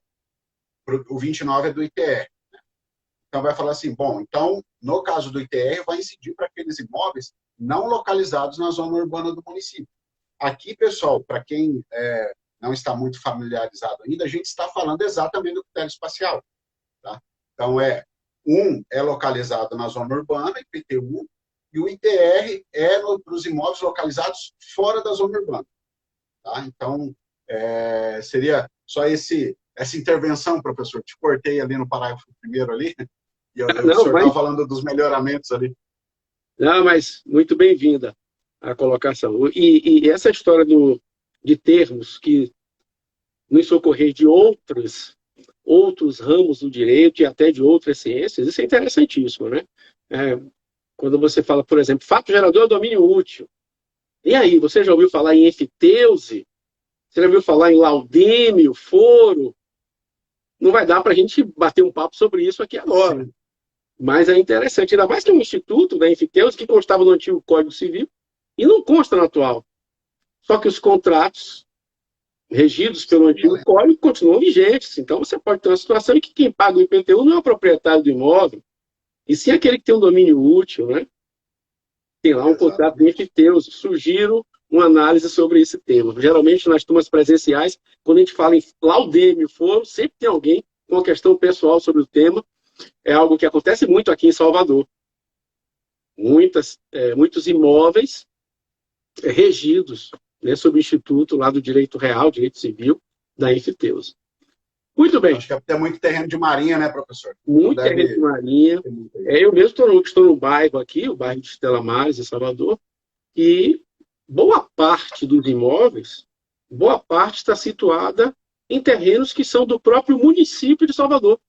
o 29 é do ITR. Então, vai falar assim, bom, então, no caso do ITR, vai incidir para aqueles imóveis não localizados na zona urbana do município. Aqui, pessoal, para quem não está muito familiarizado ainda, a gente está falando exatamente do critério espacial. Tá? Então, é localizado na zona urbana, IPTU, e o ITR é para os imóveis localizados fora da zona urbana. Tá? Então, seria só essa intervenção, professor. Te cortei ali no parágrafo primeiro ali, e o senhor estava falando dos melhoramentos ali. Não, mas muito bem-vinda a colocação. E essa história de termos que nos socorrer de outros ramos do direito e até de outras ciências, isso é interessantíssimo, né? Quando você fala, por exemplo, fato gerador é domínio útil. E aí, você já ouviu falar em enfiteuse? Você já ouviu falar em laudêmio, foro? Não vai dar para a gente bater um papo sobre isso aqui agora. Sim. Mas é interessante, ainda mais que é um instituto da enfiteuse que constava no antigo Código Civil e não consta no atual. Só que os contratos regidos pelo antigo Código continuam vigentes. Então você pode ter uma situação em que quem paga o IPTU não é o proprietário do imóvel, e sim aquele que tem um domínio útil, né? Tem lá um contrato de enfiteuse. Sugiro uma análise sobre esse tema. Geralmente, nas turmas presenciais, quando a gente fala em laudêmio, foro, sempre tem alguém com uma questão pessoal sobre o tema. É algo que acontece muito aqui em Salvador. Muitos imóveis regidos, né, sob o Instituto lá do Direito Real, Direito Civil, da enfiteuse. Muito bem. Acho que tem muito terreno de marinha, né, professor? Muito terreno de marinha. Eu mesmo estou no bairro aqui, o bairro de Estela Maris, em Salvador, e boa parte dos imóveis, boa parte está situada em terrenos que são do próprio município de Salvador.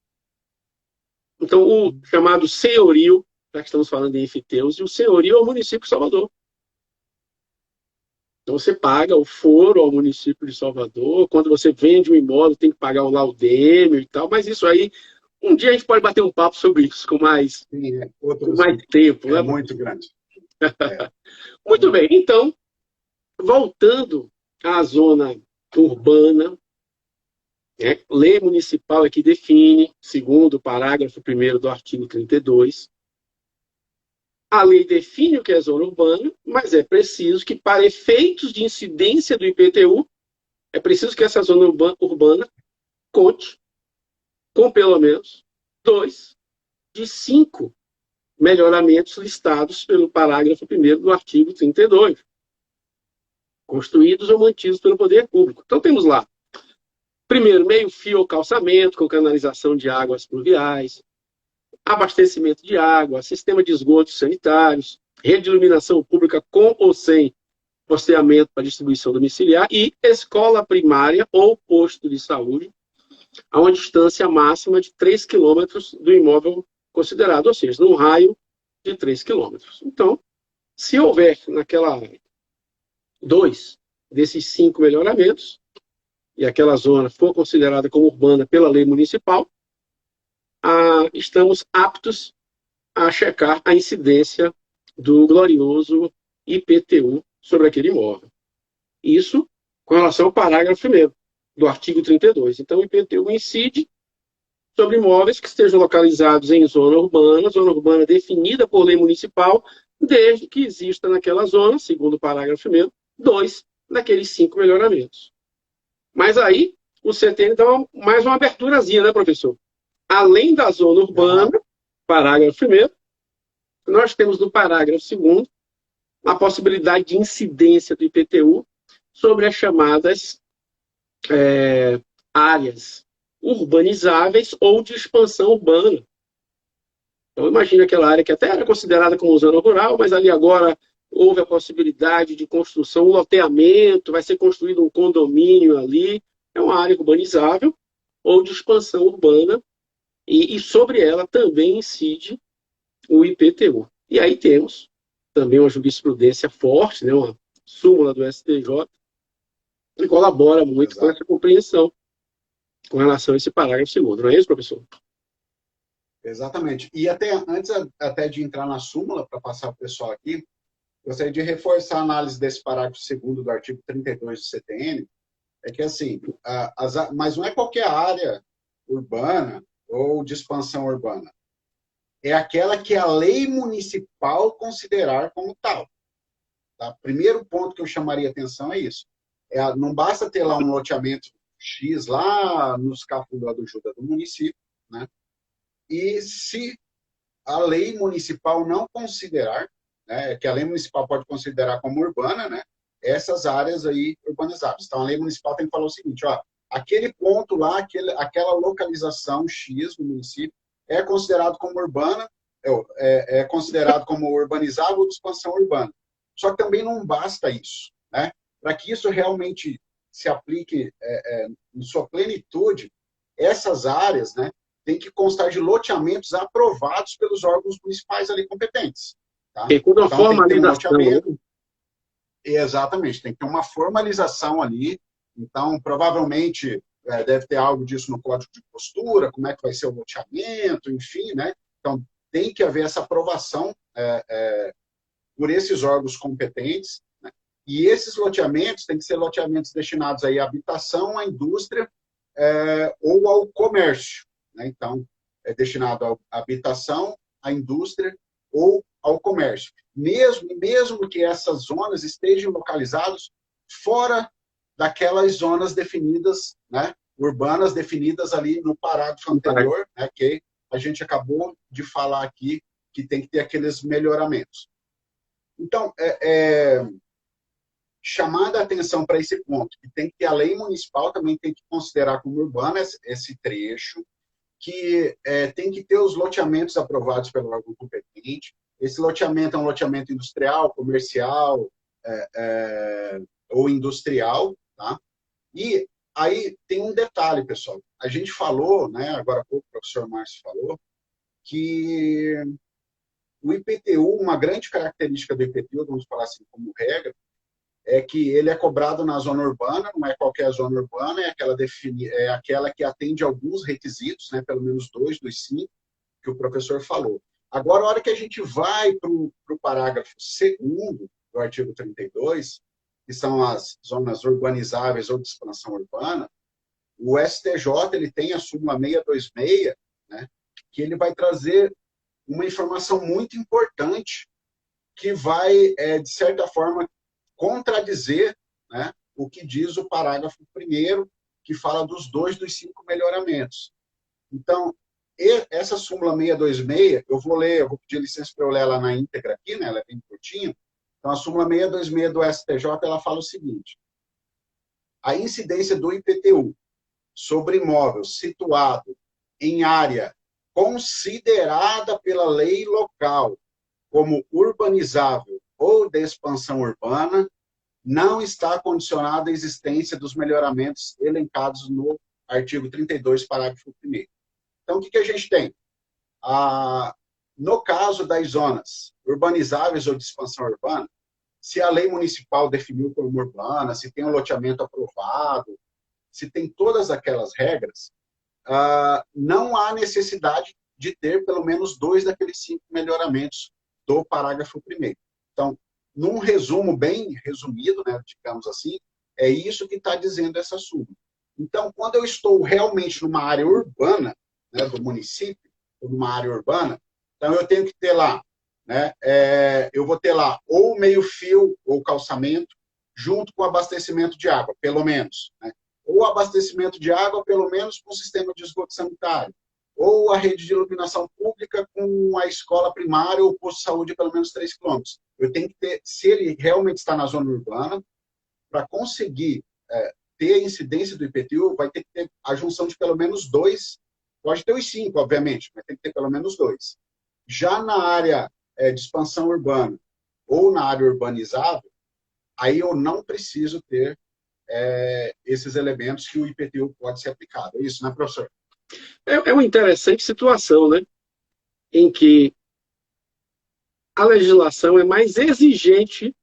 Então, o chamado senhorio, já que estamos falando de enfiteuse, o senhorio é o município de Salvador. Então, você paga o foro ao município de Salvador. Quando você vende um imóvel, tem que pagar o laudêmio e tal. Mas isso aí, um dia a gente pode bater um papo sobre isso com mais tempo. É muito grande. Muito bem. Então, voltando à zona urbana, lei municipal aqui define, segundo o parágrafo 1º do artigo 32, a lei define o que é zona urbana, mas é preciso que, para efeitos de incidência do IPTU, é preciso que essa zona urbana conte com pelo menos 2 de 5 melhoramentos listados pelo parágrafo 1º do artigo 32, construídos ou mantidos pelo poder público. Então temos lá, primeiro, meio-fio ou calçamento com canalização de águas pluviais, abastecimento de água, sistema de esgotos sanitários, rede de iluminação pública com ou sem posteamento para distribuição domiciliar e escola primária ou posto de saúde a uma distância máxima de 3 quilômetros do imóvel considerado, ou seja, num raio de 3 quilômetros. Então, se houver naquela área 2 desses 5 melhoramentos, e aquela zona for considerada como urbana pela lei municipal, estamos aptos a checar a incidência do glorioso IPTU sobre aquele imóvel. Isso com relação ao parágrafo 1º do artigo 32. Então, o IPTU incide sobre imóveis que estejam localizados em zona urbana definida por lei municipal, desde que exista naquela zona, segundo o parágrafo 1º, 2 daqueles 5 melhoramentos. Mas aí, o CTN dá mais uma aberturazinha, né, professor? Além da zona urbana, parágrafo 1º, nós temos no parágrafo 2º a possibilidade de incidência do IPTU sobre as chamadas áreas urbanizáveis ou de expansão urbana. Então, imagine aquela área que até era considerada como zona rural, mas ali agora houve a possibilidade de construção, um loteamento, vai ser construído um condomínio ali, é uma área urbanizável ou de expansão urbana, e sobre ela também incide o IPTU. E aí temos também uma jurisprudência forte, né, uma súmula do STJ, que colabora muito com essa compreensão com relação a esse parágrafo 2º. Não é isso, professor? Exatamente. E antes até de entrar na súmula, para passar para o pessoal aqui, gostaria de reforçar a análise desse parágrafo 2º do artigo 32 do CTN, é que assim, mas não é qualquer área urbana ou de expansão urbana. É aquela que a lei municipal considerar como tal. Tá? Primeiro ponto que eu chamaria atenção é isso. Não basta ter lá um loteamento X lá nos Cafundó lá do Juda do município, né? E se a lei municipal não considerar, né, que a lei municipal pode considerar como urbana, né, essas áreas aí urbanizáveis. Então, a lei municipal tem que falar o seguinte, ó, aquele ponto lá, aquela localização X no município é considerado como urbana, é considerado como urbanizável ou de expansão urbana. Só que também não basta isso, né? Para que isso realmente se aplique em sua plenitude, essas áreas, né, tem que constar de loteamentos aprovados pelos órgãos municipais ali competentes. Tá? Tem toda uma então, formalização. Tem que ter um loteamento. Exatamente, tem que ter uma formalização ali. Então, provavelmente, deve ter algo disso no código de postura, como é que vai ser o loteamento, enfim, né? Então, tem que haver essa aprovação por esses órgãos competentes, né? E esses loteamentos têm que ser loteamentos destinados aí à habitação, à indústria ou ao comércio. Né? Então, é destinado à habitação, à indústria ou ao comércio. Mesmo que essas zonas estejam localizadas fora daquelas zonas definidas, né, urbanas definidas ali no parágrafo anterior, né, que a gente acabou de falar aqui, que tem que ter aqueles melhoramentos. Então, chamada a atenção para esse ponto, que tem que ter a lei municipal, também tem que considerar como urbana esse trecho, que tem que ter os loteamentos aprovados pelo órgão competente. Esse loteamento é um loteamento industrial, comercial ou industrial, tá? E aí tem um detalhe, pessoal. A gente falou, né, agora há pouco o professor Márcio falou, que o IPTU, uma grande característica do IPTU, vamos falar assim como regra, é que ele é cobrado na zona urbana, não é qualquer zona urbana, é aquela que atende alguns requisitos, né, pelo menos 2 dos 5 que o professor falou. Agora, a hora que a gente vai para o parágrafo 2º do artigo 32, que são as zonas urbanizáveis ou de expansão urbana, o STJ ele tem a súmula 626, né, que ele vai trazer uma informação muito importante que vai, de certa forma, contradizer, né, o que diz o parágrafo 1º, que fala dos 2 dos 5 melhoramentos. Então, essa súmula 626, eu vou pedir licença para eu ler ela na íntegra aqui, né, ela é bem curtinha. Então, a súmula 626 do STJ, ela fala o seguinte: a incidência do IPTU sobre imóvel situado em área considerada pela lei local como urbanizável ou de expansão urbana, não está condicionada à existência dos melhoramentos elencados no artigo 32, parágrafo 1º. Então, o que a gente tem? No caso das zonas urbanizáveis ou de expansão urbana, se a lei municipal definiu como urbana, se tem um loteamento aprovado, se tem todas aquelas regras, não há necessidade de ter pelo menos 2 daqueles 5 melhoramentos do parágrafo primeiro. Então, num resumo bem resumido, né, digamos assim, é isso que está dizendo essa súmula. Então, quando eu estou realmente numa área urbana, né, do município, ou numa área urbana, então eu tenho que ter lá, né, eu vou ter lá ou meio-fio ou calçamento, junto com abastecimento de água, pelo menos, né? Ou abastecimento de água, pelo menos com o sistema de esgoto sanitário, ou a rede de iluminação pública com a escola primária ou o posto de saúde a pelo menos 3 quilômetros. Eu tenho que ter, se ele realmente está na zona urbana, para conseguir ter a incidência do IPTU, vai ter que ter a junção de pelo menos 2, pode ter os 5, obviamente, mas tem que ter pelo menos 2. Já na área de expansão urbana ou na área urbanizável, aí eu não preciso ter esses elementos que o IPTU pode ser aplicado. É isso, né, professor? É uma interessante situação, né? Em que a legislação é mais exigente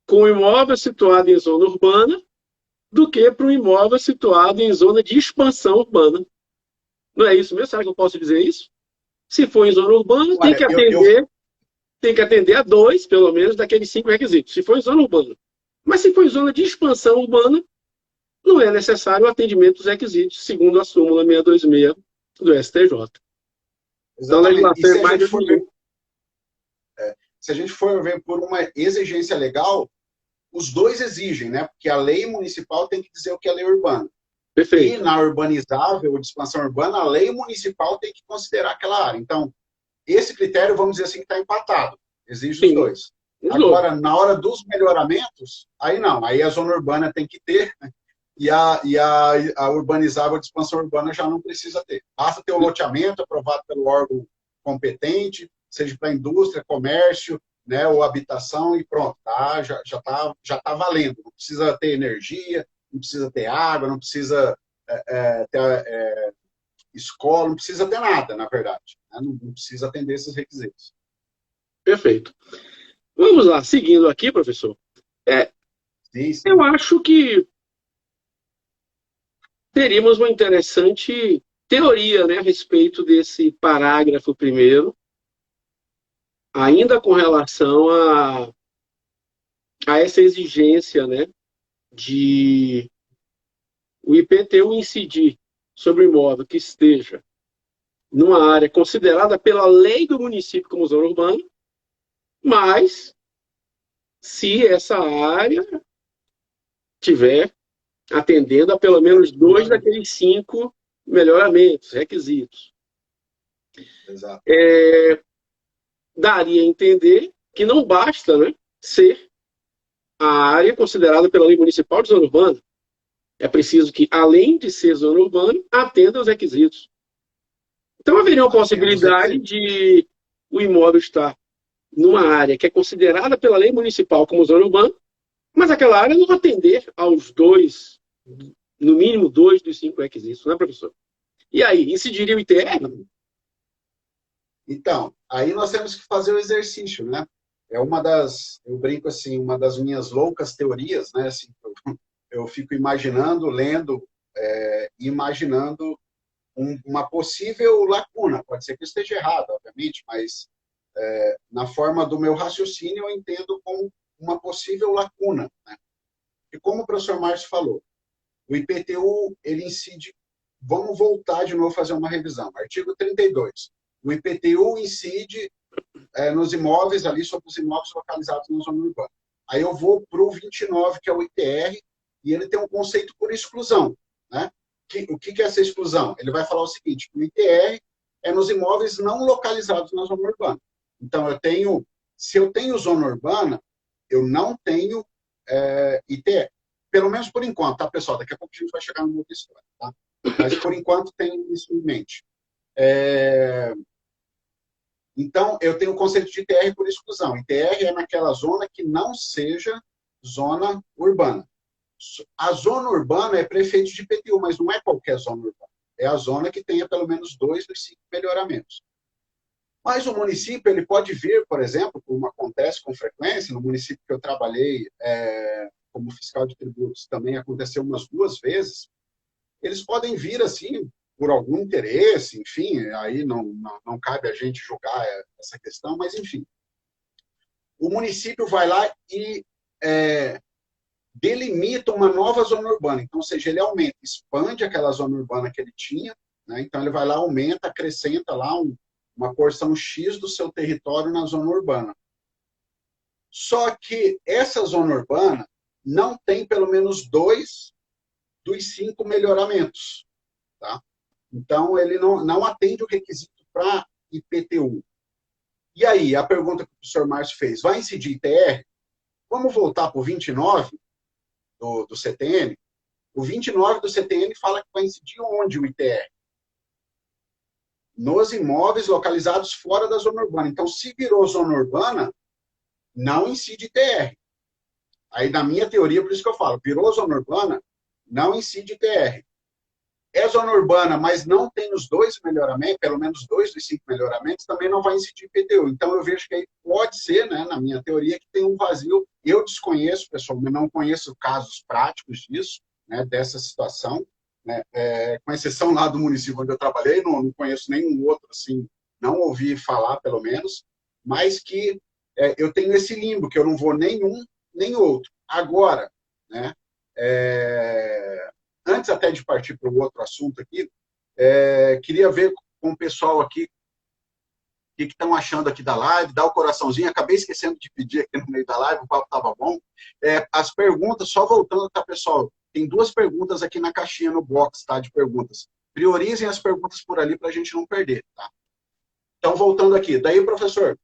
com o imóvel situado em zona urbana do que para um imóvel situado em zona de expansão urbana. Não é isso mesmo? Será que eu posso dizer isso? Se for em zona urbana, Olha, tem que atender a 2, pelo menos, daqueles 5 requisitos. Se for em zona urbana. Mas se for em zona de expansão urbana, não é necessário o atendimento dos requisitos, segundo a súmula 626 do STJ. Então, a legislação é mais exigente. Se a gente for ver por uma exigência legal, os dois exigem, né? Porque a lei municipal tem que dizer o que é lei urbana. Perfeito. E na urbanizável ou de expansão urbana, a lei municipal tem que considerar aquela área. Então, esse critério, vamos dizer assim, que está empatado. Exige os dois. Agora, na hora dos melhoramentos, aí não. Aí a zona urbana tem que ter, né? E a urbanizável de expansão urbana já não precisa ter. Basta ter o loteamento aprovado pelo órgão competente, seja para indústria, comércio, né, ou habitação, e pronto, tá? Já tá valendo. Não precisa ter energia, não precisa ter água, não precisa ter escola, não precisa ter nada, na verdade. Né? Não precisa atender esses requisitos. Perfeito. Vamos lá, seguindo aqui, professor. Sim. Eu acho que teríamos uma interessante teoria, né, a respeito desse parágrafo primeiro, ainda com relação a essa exigência, né, de o IPTU incidir sobre o imóvel que esteja numa área considerada pela lei do município como zona urbana, mas se essa área tiver atendendo a pelo menos 2 daqueles 5 melhoramentos, requisitos. Exato. Daria a entender que não basta, né, ser a área considerada pela lei municipal de zona urbana. É preciso que, além de ser zona urbana, atenda aos requisitos. Então, haveria uma possibilidade de o imóvel estar numa área que é considerada pela lei municipal como zona urbana, mas aquela área não atender aos 2, no mínimo 2 dos 5 requisitos, né, professor? E aí, incidiria o ITR? Então, aí nós temos que fazer o exercício, né? Eu brinco assim, uma das minhas loucas teorias, né? Assim, eu fico imaginando, lendo, imaginando uma possível lacuna. Pode ser que eu esteja errado, obviamente, mas na forma do meu raciocínio eu entendo como uma possível lacuna, né? E como o professor Márcio falou, o IPTU, ele incide, vamos voltar de novo a fazer uma revisão. Artigo 32. O IPTU incide nos imóveis ali, sobre os imóveis localizados na zona urbana. Aí eu vou para o 29, que é o ITR, e ele tem um conceito por exclusão, né? O que é essa exclusão? Ele vai falar o seguinte, o ITR é nos imóveis não localizados na zona urbana. Então, se eu tenho zona urbana, eu não tenho ITR. Pelo menos por enquanto, tá, pessoal? Daqui a pouco a gente vai chegar numa outra história, tá? Mas, por enquanto, tenho isso em mente. Então, eu tenho o conceito de ITR por exclusão. ITR é naquela zona que não seja zona urbana. A zona urbana é prefeito de IPTU, mas não é qualquer zona urbana. É a zona que tenha pelo menos 2 dos 5 melhoramentos. Mas o município ele pode vir, por exemplo, como acontece com frequência, no município que eu trabalhei como fiscal de tributos, também aconteceu umas 2 vezes, eles podem vir assim por algum interesse, enfim, aí não cabe a gente julgar essa questão, mas enfim. O município vai lá e delimita uma nova zona urbana. Então, ou seja, ele aumenta, expande aquela zona urbana que ele tinha, né? Então ele vai lá, aumenta, acrescenta lá uma porção X do seu território na zona urbana. Só que essa zona urbana não tem pelo menos 2 dos 5 melhoramentos. Tá? Então, ele não atende o requisito para IPTU. E aí, a pergunta que o professor Márcio fez, vai incidir ITR? Vamos voltar para o 29 do CTN? O 29 do CTN fala que vai incidir onde o ITR? Nos imóveis localizados fora da zona urbana. Então, se virou zona urbana, não incide ITR. Aí, na minha teoria, por isso que eu falo, virou zona urbana, não incide ITR. É zona urbana, mas não tem os 2 melhoramentos, pelo menos 2 dos 5 melhoramentos, também não vai incidir IPTU. Então, eu vejo que aí pode ser, né, na minha teoria, que tem um vazio. Eu desconheço, pessoal, não conheço casos práticos disso, né, dessa situação, né, com exceção lá do município onde eu trabalhei, não conheço nenhum outro, assim, não ouvi falar, pelo menos, mas que eu tenho esse limbo, que eu não vou nenhum nem outro. Agora, né, antes até de partir para o outro assunto aqui, queria ver com o pessoal aqui o que estão achando aqui da live, dá o coraçãozinho, acabei esquecendo de pedir aqui no meio da live, o papo estava bom. As perguntas, só voltando, tá, pessoal? Tem 2 perguntas aqui na caixinha, no box, tá, de perguntas. Priorizem as perguntas por ali para a gente não perder, tá? Então, voltando aqui. Daí, professor,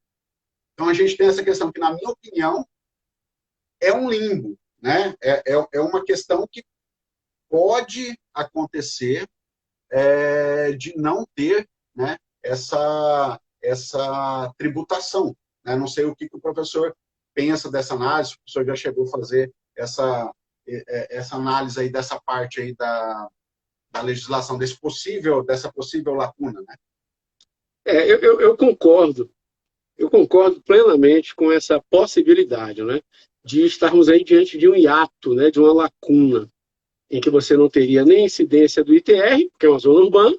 então a gente tem essa questão que, na minha opinião, é um limbo, né? É uma questão que pode acontecer de não ter, né, essa tributação. Né? Não sei o que o professor pensa dessa análise, o professor já chegou a fazer essa análise aí dessa parte aí da legislação, dessa possível lacuna. Né? Eu concordo plenamente com essa possibilidade, né, de estarmos aí diante de um hiato, né, de uma lacuna, em que você não teria nem incidência do ITR, porque é uma zona urbana,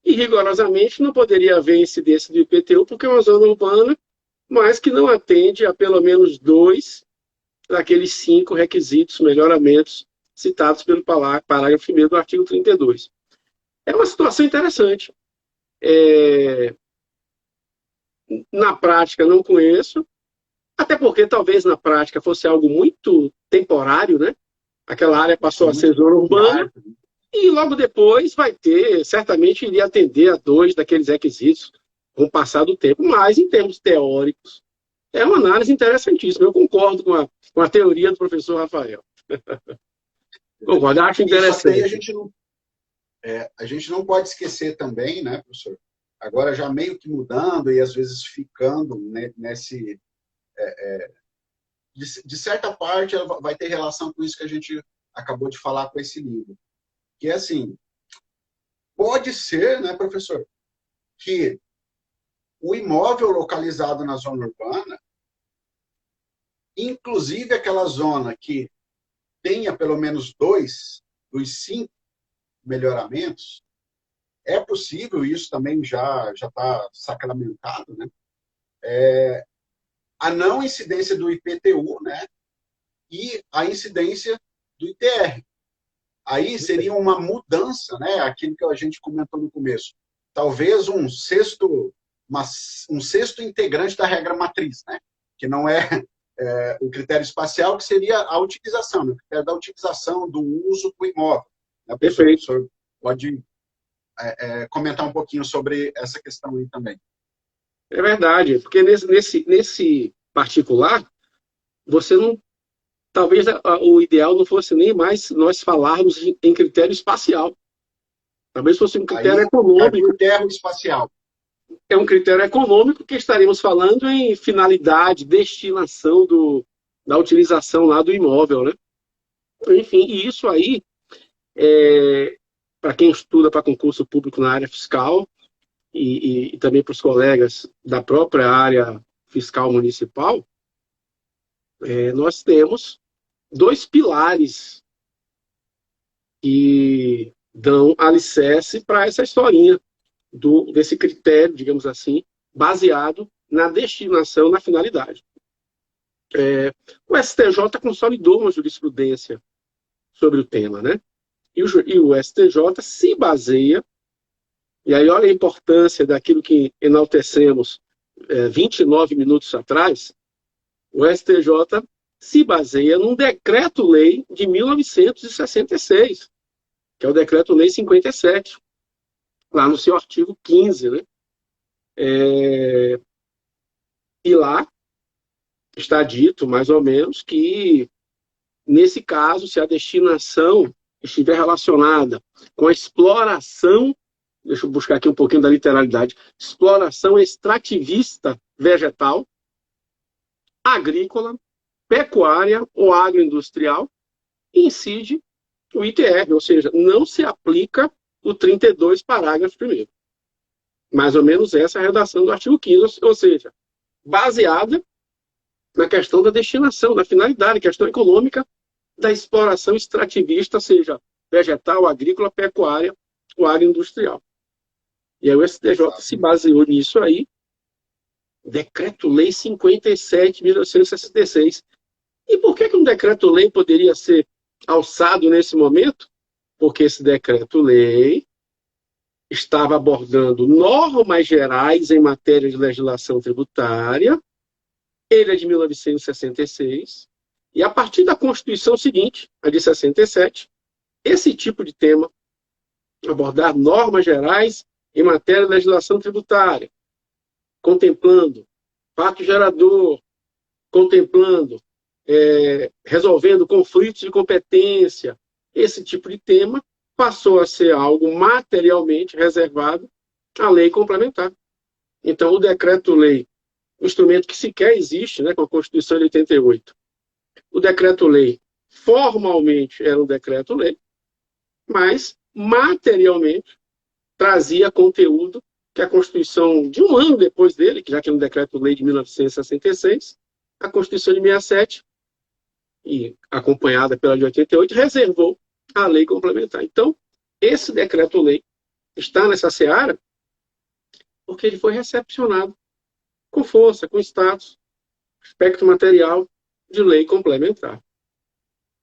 e rigorosamente não poderia haver incidência do IPTU, porque é uma zona urbana, mas que não atende a pelo menos 2 daqueles 5 requisitos, melhoramentos citados pelo parágrafo 1º do artigo 32. É uma situação interessante. Na prática, não conheço, até porque talvez na prática fosse algo muito temporário, né? Aquela área passou a ser zona urbana, e logo depois vai ter, certamente iria atender a 2 daqueles requisitos com o passar do tempo, mas em termos teóricos, é uma análise interessantíssima. Eu concordo com a teoria do professor Rafael. Concordo, acho interessante. A gente não pode esquecer também, né, professor? Agora já meio que mudando e às vezes ficando, né, nesse... de certa parte, ela vai ter relação com isso que a gente acabou de falar com esse livro. Que é assim, pode ser, né, professor, que o imóvel localizado na zona urbana, inclusive aquela zona que tenha pelo menos 2 dos 5 melhoramentos, é possível, isso também já está sacramentado, né? A não incidência do IPTU, né? E a incidência do ITR. Aí seria uma mudança, né? Aquilo que a gente comentou no começo. Talvez um sexto integrante da regra matriz, né? Que não é, o critério espacial, que seria a utilização, né? O critério da utilização, do uso do imóvel. Né? Perfeito. O professor pode comentar um pouquinho sobre essa questão aí também. É verdade, porque nesse particular, você não. Talvez o ideal não fosse nem mais nós falarmos em critério espacial. Talvez fosse um critério econômico. Critério espacial. É um critério econômico que estaríamos falando em finalidade, destinação da utilização lá do imóvel, né? Enfim, e isso aí, para quem estuda para concurso público na área fiscal e também para os colegas da própria área fiscal municipal, nós temos 2 pilares que dão alicerce para essa historinha desse critério, digamos assim, baseado na destinação, na finalidade. O STJ consolidou uma jurisprudência sobre o tema, né? E o STJ se baseia, e aí olha a importância daquilo que enaltecemos 29 minutos atrás, o STJ se baseia num decreto-lei de 1966, que é o decreto-lei 57, lá no seu artigo 15, né? E lá está dito, mais ou menos, que, nesse caso, se a destinação estiver relacionada com a exploração, deixa eu buscar aqui um pouquinho da literalidade, exploração extrativista vegetal, agrícola, pecuária ou agroindustrial, incide o ITR, ou seja, não se aplica o 32, parágrafo 1º. Mais ou menos essa é a redação do artigo 15, ou seja, baseada na questão da destinação, da finalidade, questão econômica da exploração extrativista, seja vegetal, agrícola, pecuária ou agroindustrial. E aí o STJ se baseou nisso aí, Decreto-Lei 57 de 1966. E por que um decreto-lei poderia ser alçado nesse momento? Porque esse decreto-lei estava abordando normas gerais em matéria de legislação tributária. Ele é de 1966. E a partir da Constituição seguinte, a de 67, esse tipo de tema, abordar normas gerais em matéria de legislação tributária, contemplando fato gerador, contemplando, resolvendo conflitos de competência, esse tipo de tema passou a ser algo materialmente reservado à lei complementar. Então, o decreto-lei, um instrumento que sequer existe, né, com a Constituição de 88, o decreto-lei formalmente era um decreto-lei, mas materialmente trazia conteúdo que a Constituição, de um ano depois dele, que já que é um decreto-lei de 1966, a Constituição de 67, e acompanhada pela de 88, reservou a lei complementar. Então, esse decreto-lei está nessa seara porque ele foi recepcionado com força, com status, aspecto material de lei complementar.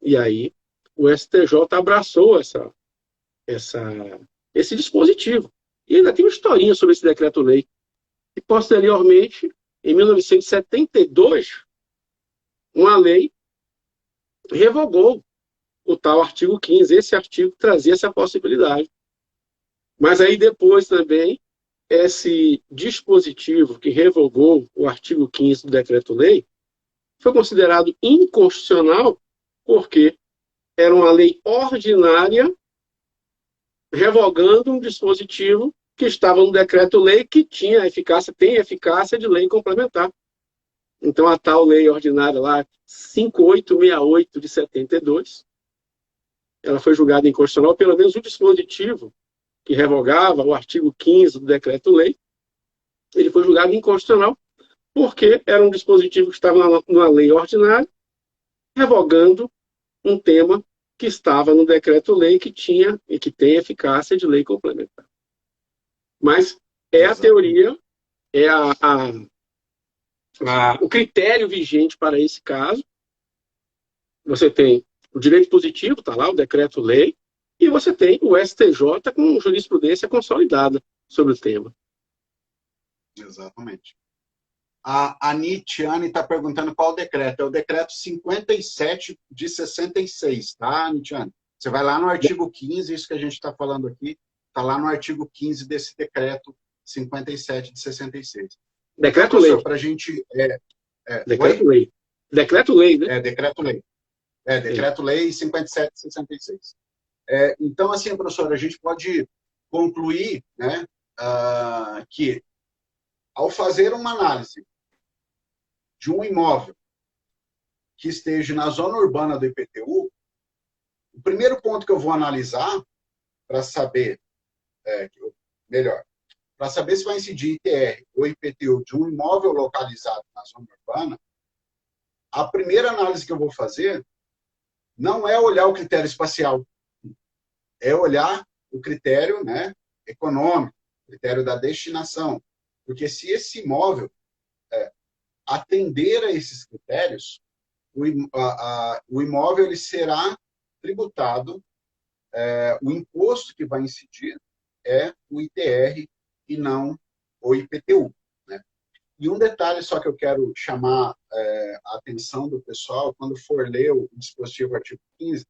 E aí, o STJ abraçou esse dispositivo. E ainda tem uma historinha sobre esse decreto-lei. E, posteriormente, em 1972, uma lei revogou o tal artigo 15. Esse artigo trazia essa possibilidade. Mas aí depois também, esse dispositivo que revogou o artigo 15 do decreto-lei foi considerado inconstitucional porque era uma lei ordinária revogando um dispositivo que estava no decreto-lei que tem eficácia de lei complementar. Então, a tal lei ordinária lá, 5868 de 72, ela foi julgada inconstitucional, pelo menos o dispositivo que revogava o artigo 15 do decreto-lei, ele foi julgado inconstitucional porque era um dispositivo que estava numa lei ordinária, revogando um tema que estava no decreto-lei que tinha e que tem eficácia de lei complementar. Mas é a teoria, é o critério vigente para esse caso. Você tem o direito positivo, está lá, o decreto-lei, e você tem o STJ com jurisprudência consolidada sobre o tema. Exatamente. A Nitiane está perguntando qual o decreto. É o decreto 57 de 66, tá, Nitiane? Você vai lá no artigo 15, isso que a gente está falando aqui, está lá no artigo 15 desse decreto 57 de 66. Decreto-lei. Então, para a gente... Decreto-lei. Decreto-lei, né? Decreto-lei. Decreto-lei 57 de 66. Então, assim, professor, a gente pode concluir, né, que, ao fazer uma análise de um imóvel que esteja na zona urbana do IPTU, o primeiro ponto que eu vou analisar para saber, para saber se vai incidir ITR ou IPTU de um imóvel localizado na zona urbana, a primeira análise que eu vou fazer não é olhar o critério espacial. é olhar o critério, né, econômico, critério da destinação. Porque se esse imóvel atender a esses critérios, o imóvel ele será tributado, o imposto que vai incidir é o ITR e não o IPTU. Né? E um detalhe só que eu quero chamar a atenção do pessoal, quando for ler o dispositivo artigo 15,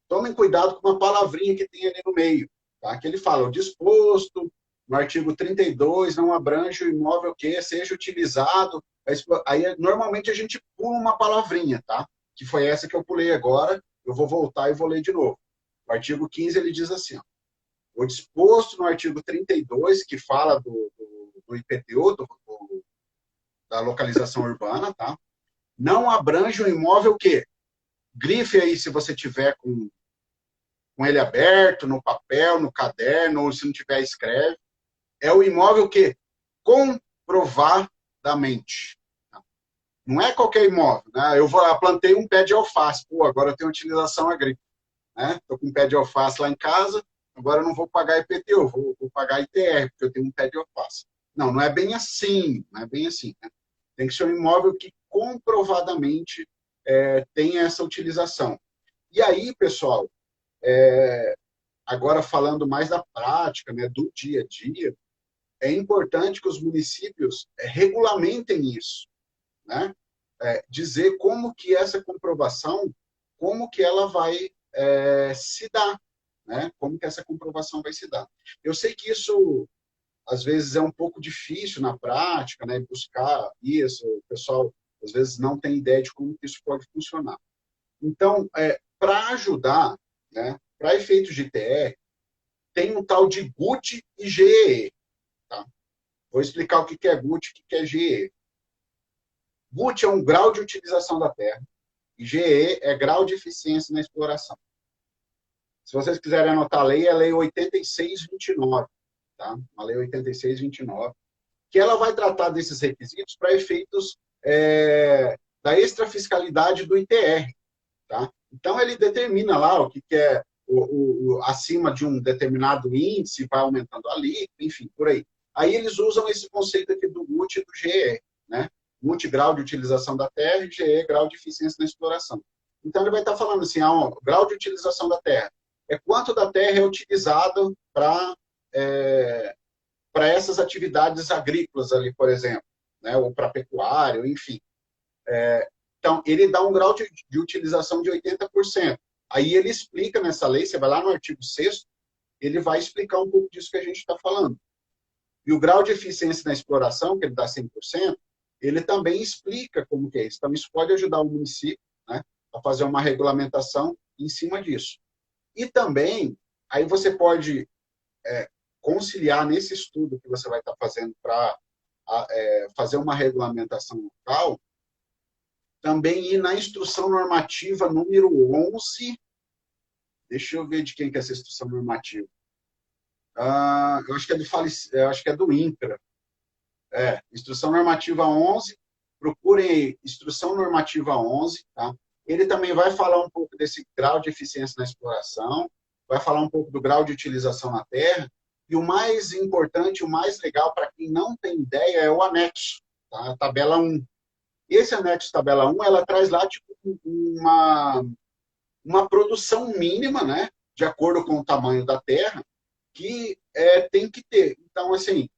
tomem cuidado com uma palavrinha que tem ali no meio, tá? Que ele fala, o disposto no artigo 32 não abrange o imóvel que seja utilizado. Aí, normalmente, a gente pula uma palavrinha, tá? Que foi essa que eu pulei agora. Eu vou voltar e vou ler de novo. O artigo 15, ele diz assim, ó, o disposto no artigo 32, que fala do IPTU, da localização urbana, tá? Não abrange o imóvel que? Grife aí se você tiver com ele aberto, no papel, no caderno, ou se não tiver, escreve. É o imóvel que? Comprovadamente. Não é qualquer imóvel. Né? Eu plantei um pé de alface. Pô, agora eu tenho utilização agrícola. Estou com um pé de alface lá em casa, agora eu não vou pagar IPTU, vou pagar ITR, porque eu tenho um pé de alface. Não, não é bem assim. Não é bem assim. Né? Tem que ser um imóvel que comprovadamente tem essa utilização. E aí, pessoal, agora falando mais da prática, né, do dia a dia, é importante que os municípios regulamentem isso, né? Dizer como que essa comprovação, como que ela vai se dar, né? Como que essa comprovação vai se dar. Eu sei que isso, às vezes, é um pouco difícil na prática, né? Buscar isso, o pessoal, às vezes, não tem ideia de como que isso pode funcionar. Então, para ajudar, né, para efeitos de ITR, tem um tal de GUT e GEE. Tá? Vou explicar o que é GUT e o que é GE. GUT é um grau de utilização da terra e GE é grau de eficiência na exploração. Se vocês quiserem anotar a lei 8629, tá? A lei 8629, que ela vai tratar desses requisitos para efeitos da extrafiscalidade do ITR. Tá? Então, ele determina lá o que é acima de um determinado índice, vai aumentando ali, enfim, por aí. Aí eles usam esse conceito aqui do GUT e do GE, né? GUT, grau de utilização da terra, e GE, grau de eficiência na exploração. Então, ele vai estar falando assim, o grau de utilização da terra é quanto da terra é utilizado para essas atividades agrícolas ali, por exemplo, né? Ou para pecuário, enfim. Então, ele dá um grau de utilização de 80%. Aí ele explica nessa lei, você vai lá no artigo 6º, ele vai explicar um pouco disso que a gente está falando. E o grau de eficiência na exploração, que ele dá 100%, ele também explica como que é isso. Então, isso pode ajudar o município, né, a fazer uma regulamentação em cima disso. E também, aí você pode conciliar nesse estudo que você vai estar fazendo para fazer uma regulamentação local, também ir na instrução normativa número 11. Deixa eu ver de quem que é essa instrução normativa. Eu acho que é do INCRA. Instrução normativa 11. Procurem aí, instrução normativa 11. Tá? Ele também vai falar um pouco desse grau de eficiência na exploração, vai falar um pouco do grau de utilização na terra, e o mais importante, o mais legal, para quem não tem ideia, é o anexo, tá? A tabela 1. Esse anexo tabela 1, ela traz lá tipo, uma produção mínima, né, de acordo com o tamanho da terra, que tem que ter. Então, assim,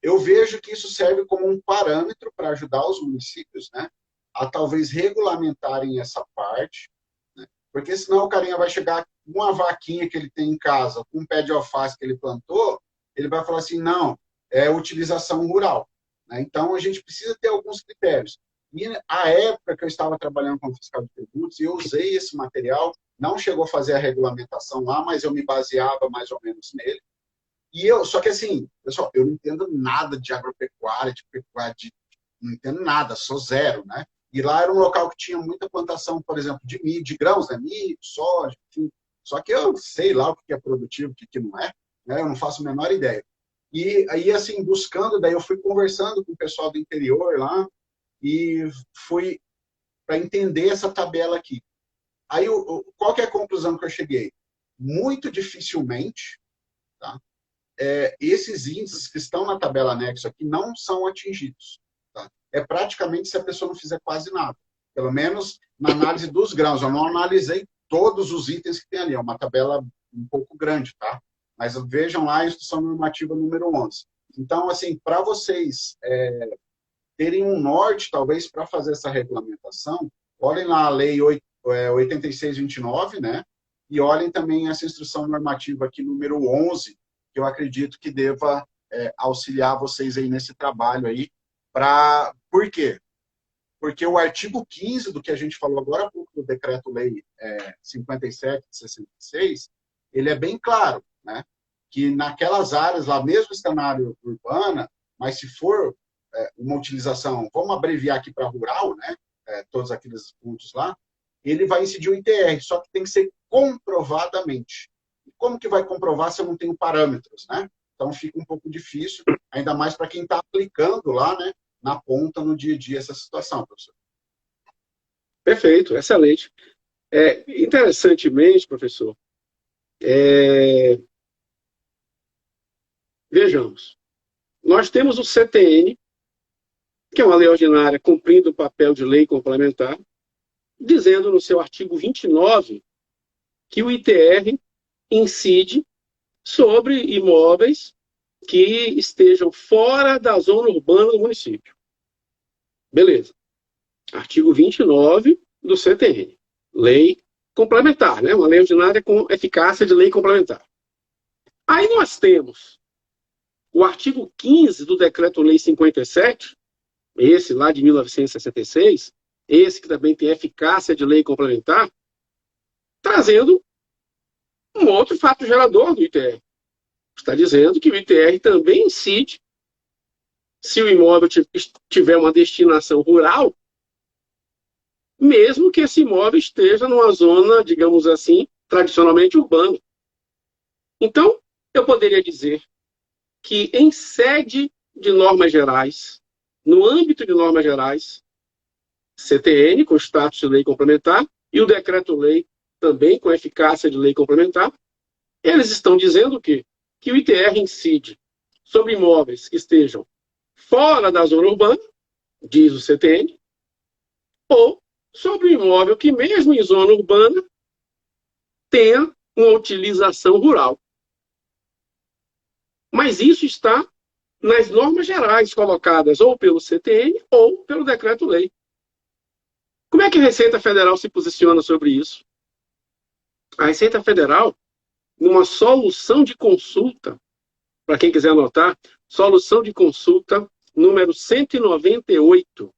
eu vejo que isso serve como um parâmetro para ajudar os municípios, né, a talvez regulamentarem essa parte, né, porque senão o carinha vai chegar com uma vaquinha que ele tem em casa, com um pé de alface que ele plantou, ele vai falar assim, não, é utilização rural. Né? Então, a gente precisa ter alguns critérios. E a época que eu estava trabalhando como fiscal de tributos, eu usei esse material, não chegou a fazer a regulamentação lá, mas eu me baseava mais ou menos nele. Só que assim, pessoal, eu não entendo nada de agropecuária, de pecuária, não entendo nada, sou zero, né? E lá era um local que tinha muita plantação, por exemplo, de milho, de grãos, né? Milho, soja, enfim. Só que eu sei lá o que é produtivo, o que não é, né? Eu não faço a menor ideia. E aí, assim, buscando, daí eu fui conversando com o pessoal do interior lá, e fui para entender essa tabela aqui. Aí, qual que é a conclusão que eu cheguei? muito dificilmente, tá? Esses índices que estão na tabela anexo aqui não são atingidos. Tá? É praticamente se a pessoa não fizer quase nada. Pelo menos na análise dos grãos. Eu não analisei todos os itens que tem ali. É uma tabela um pouco grande, tá? Mas vejam lá a instrução normativa número 11. Então, assim, para vocês terem um norte, talvez, para fazer essa regulamentação, olhem lá a lei 8629, né? E olhem também essa instrução normativa aqui, número 11, que eu acredito que deva auxiliar vocês aí nesse trabalho aí. Por quê? Porque o artigo 15 do que a gente falou agora há pouco, do Decreto-Lei 57 de 66, ele é bem claro, né? Que naquelas áreas lá, mesmo está na área urbana, mas se for uma utilização, vamos abreviar aqui para rural, né? Todos aqueles pontos lá, ele vai incidir o ITR, só que tem que ser comprovadamente. E como que vai comprovar se eu não tenho parâmetros, né? Então fica um pouco difícil, ainda mais para quem está aplicando lá, né? Na ponta, no dia a dia, essa situação, professor. Perfeito, excelente. Interessantemente, professor, vejamos, nós temos o CTN, que é uma lei ordinária cumprindo o papel de lei complementar, dizendo no seu artigo 29 que o ITR incide sobre imóveis que estejam fora da zona urbana do município. Beleza. Artigo 29 do CTN. Lei complementar, né? Uma lei ordinária com eficácia de lei complementar. Aí nós temos o artigo 15 do Decreto-Lei 57, esse lá de 1966, esse que também tem eficácia de lei complementar, trazendo um outro fato gerador do ITR. Está dizendo que o ITR também incide se o imóvel tiver uma destinação rural, mesmo que esse imóvel esteja numa zona, digamos assim, tradicionalmente urbana. Então, eu poderia dizer que em sede de normas gerais, no âmbito de normas gerais, CTN, com status de lei complementar, e o decreto-lei também com eficácia de lei complementar, eles estão dizendo que o ITR incide sobre imóveis que estejam fora da zona urbana, diz o CTN, ou sobre um imóvel que, mesmo em zona urbana, tenha uma utilização rural. Mas isso está nas normas gerais colocadas ou pelo CTN ou pelo decreto-lei. Como é que a Receita Federal se posiciona sobre isso? A Receita Federal, numa solução de consulta, para quem quiser anotar, solução de consulta número 198,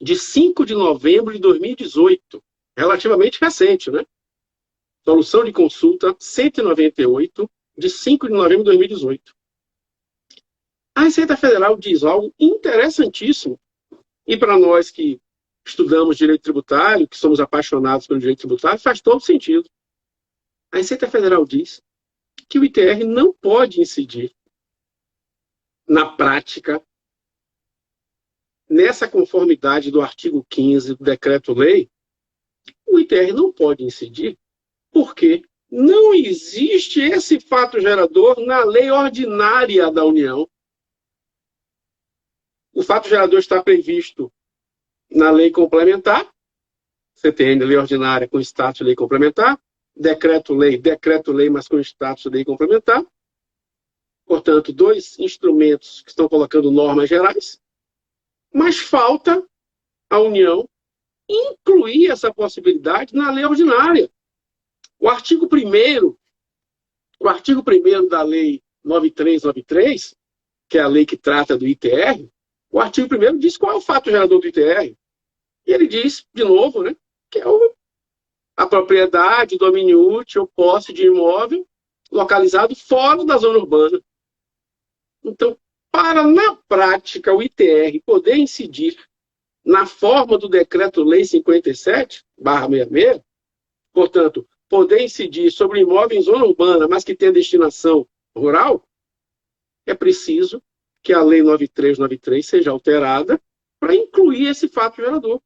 de 5 de novembro de 2018, relativamente recente, né? Solução de consulta 198, de 5 de novembro de 2018. A Receita Federal diz algo interessantíssimo, e para nós que estudamos direito tributário, que somos apaixonados pelo direito tributário, faz todo sentido. A Receita Federal diz que o ITR não pode incidir na prática nessa conformidade do artigo 15 do Decreto-Lei. O ITR não pode incidir porque não existe esse fato gerador na lei ordinária da União. O fato gerador está previsto na lei complementar, CTN, lei ordinária com status de lei complementar, decreto-lei, mas com status de lei complementar. Portanto, dois instrumentos que estão colocando normas gerais, mas falta a União incluir essa possibilidade na lei ordinária. O artigo 1º da lei 9393, que é a lei que trata do ITR, o artigo 1º diz qual é o fato gerador do ITR. E ele diz, de novo, né, que é a propriedade, domínio útil ou posse de imóvel localizado fora da zona urbana. Então, para, na prática, o ITR poder incidir na forma do Decreto-Lei 57/66, portanto, poder incidir sobre imóvel em zona urbana, mas que tenha destinação rural, é preciso que a Lei 9393 seja alterada para incluir esse fato gerador.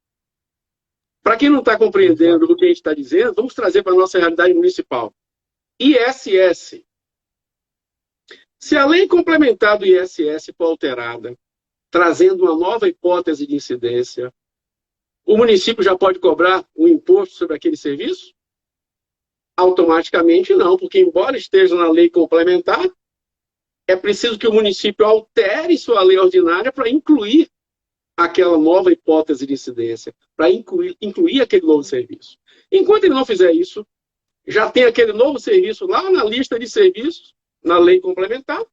Para quem não está compreendendo o que a gente está dizendo, vamos trazer para a nossa realidade municipal. ISS. Se a lei complementar do ISS for alterada, trazendo uma nova hipótese de incidência, o município já pode cobrar um imposto sobre aquele serviço? Automaticamente não, porque embora esteja na lei complementar, é preciso que o município altere sua lei ordinária para incluir aquela nova hipótese de incidência, para incluir aquele novo serviço. Enquanto ele não fizer isso, já tem aquele novo serviço lá na lista de serviços, na lei complementar,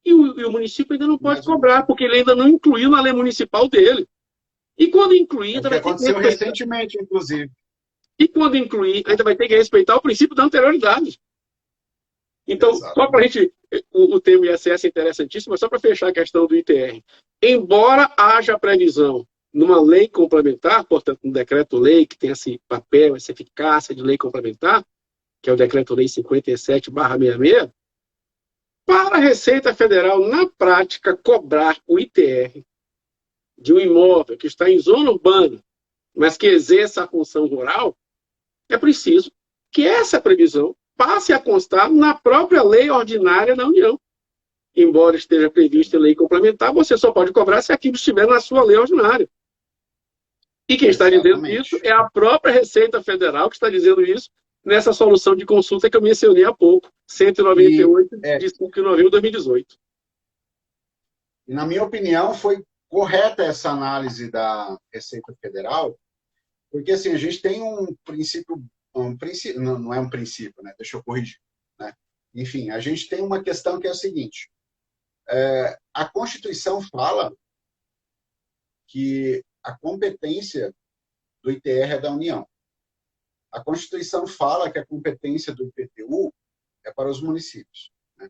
e o município ainda não pode cobrar, porque ele ainda não incluiu na lei municipal dele. E quando incluir, ainda vai ter que aconteceu recentemente, inclusive. E quando incluir, ainda vai ter que respeitar o princípio da anterioridade. Então, só para a gente, o termo ISS é interessantíssimo, mas só para fechar a questão do ITR. Embora haja previsão numa lei complementar, portanto, um decreto-lei que tem esse papel, essa eficácia de lei complementar, que é o decreto-lei 57/66, para a Receita Federal, na prática, cobrar o ITR de um imóvel que está em zona urbana, mas que exerça a função rural, é preciso que essa previsão passe a constar na própria lei ordinária da União. Embora esteja previsto em lei complementar, você só pode cobrar se aquilo estiver na sua lei ordinária. E quem está dizendo isso é a própria Receita Federal que está dizendo isso nessa solução de consulta que eu mencionei há pouco, 198 de 5 de novembro de 2018. E, na minha opinião, foi correta essa análise da Receita Federal, porque assim, a gente tem um princípio, não é um princípio, né? Deixa eu corrigir. Né? Enfim, a gente tem uma questão que é a seguinte, a Constituição fala que a competência do ITR é da União. A Constituição fala que a competência do IPTU é para os municípios. Né?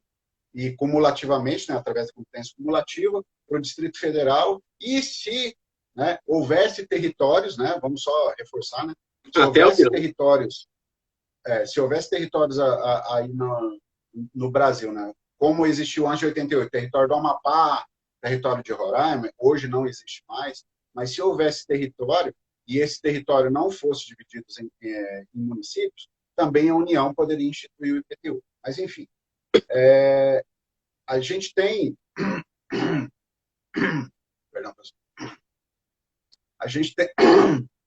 E cumulativamente, né, através da competência cumulativa, para o Distrito Federal, e se houvesse territórios, né, vamos só reforçar, né, se houvesse territórios aí no Brasil, né, como existiu antes de 88, território do Amapá, território de Roraima, hoje não existe mais, mas se houvesse território, e esse território não fosse dividido em municípios, também a União poderia instituir o IPTU. Mas, enfim, a gente tem... Perdão, pessoal. A gente tem...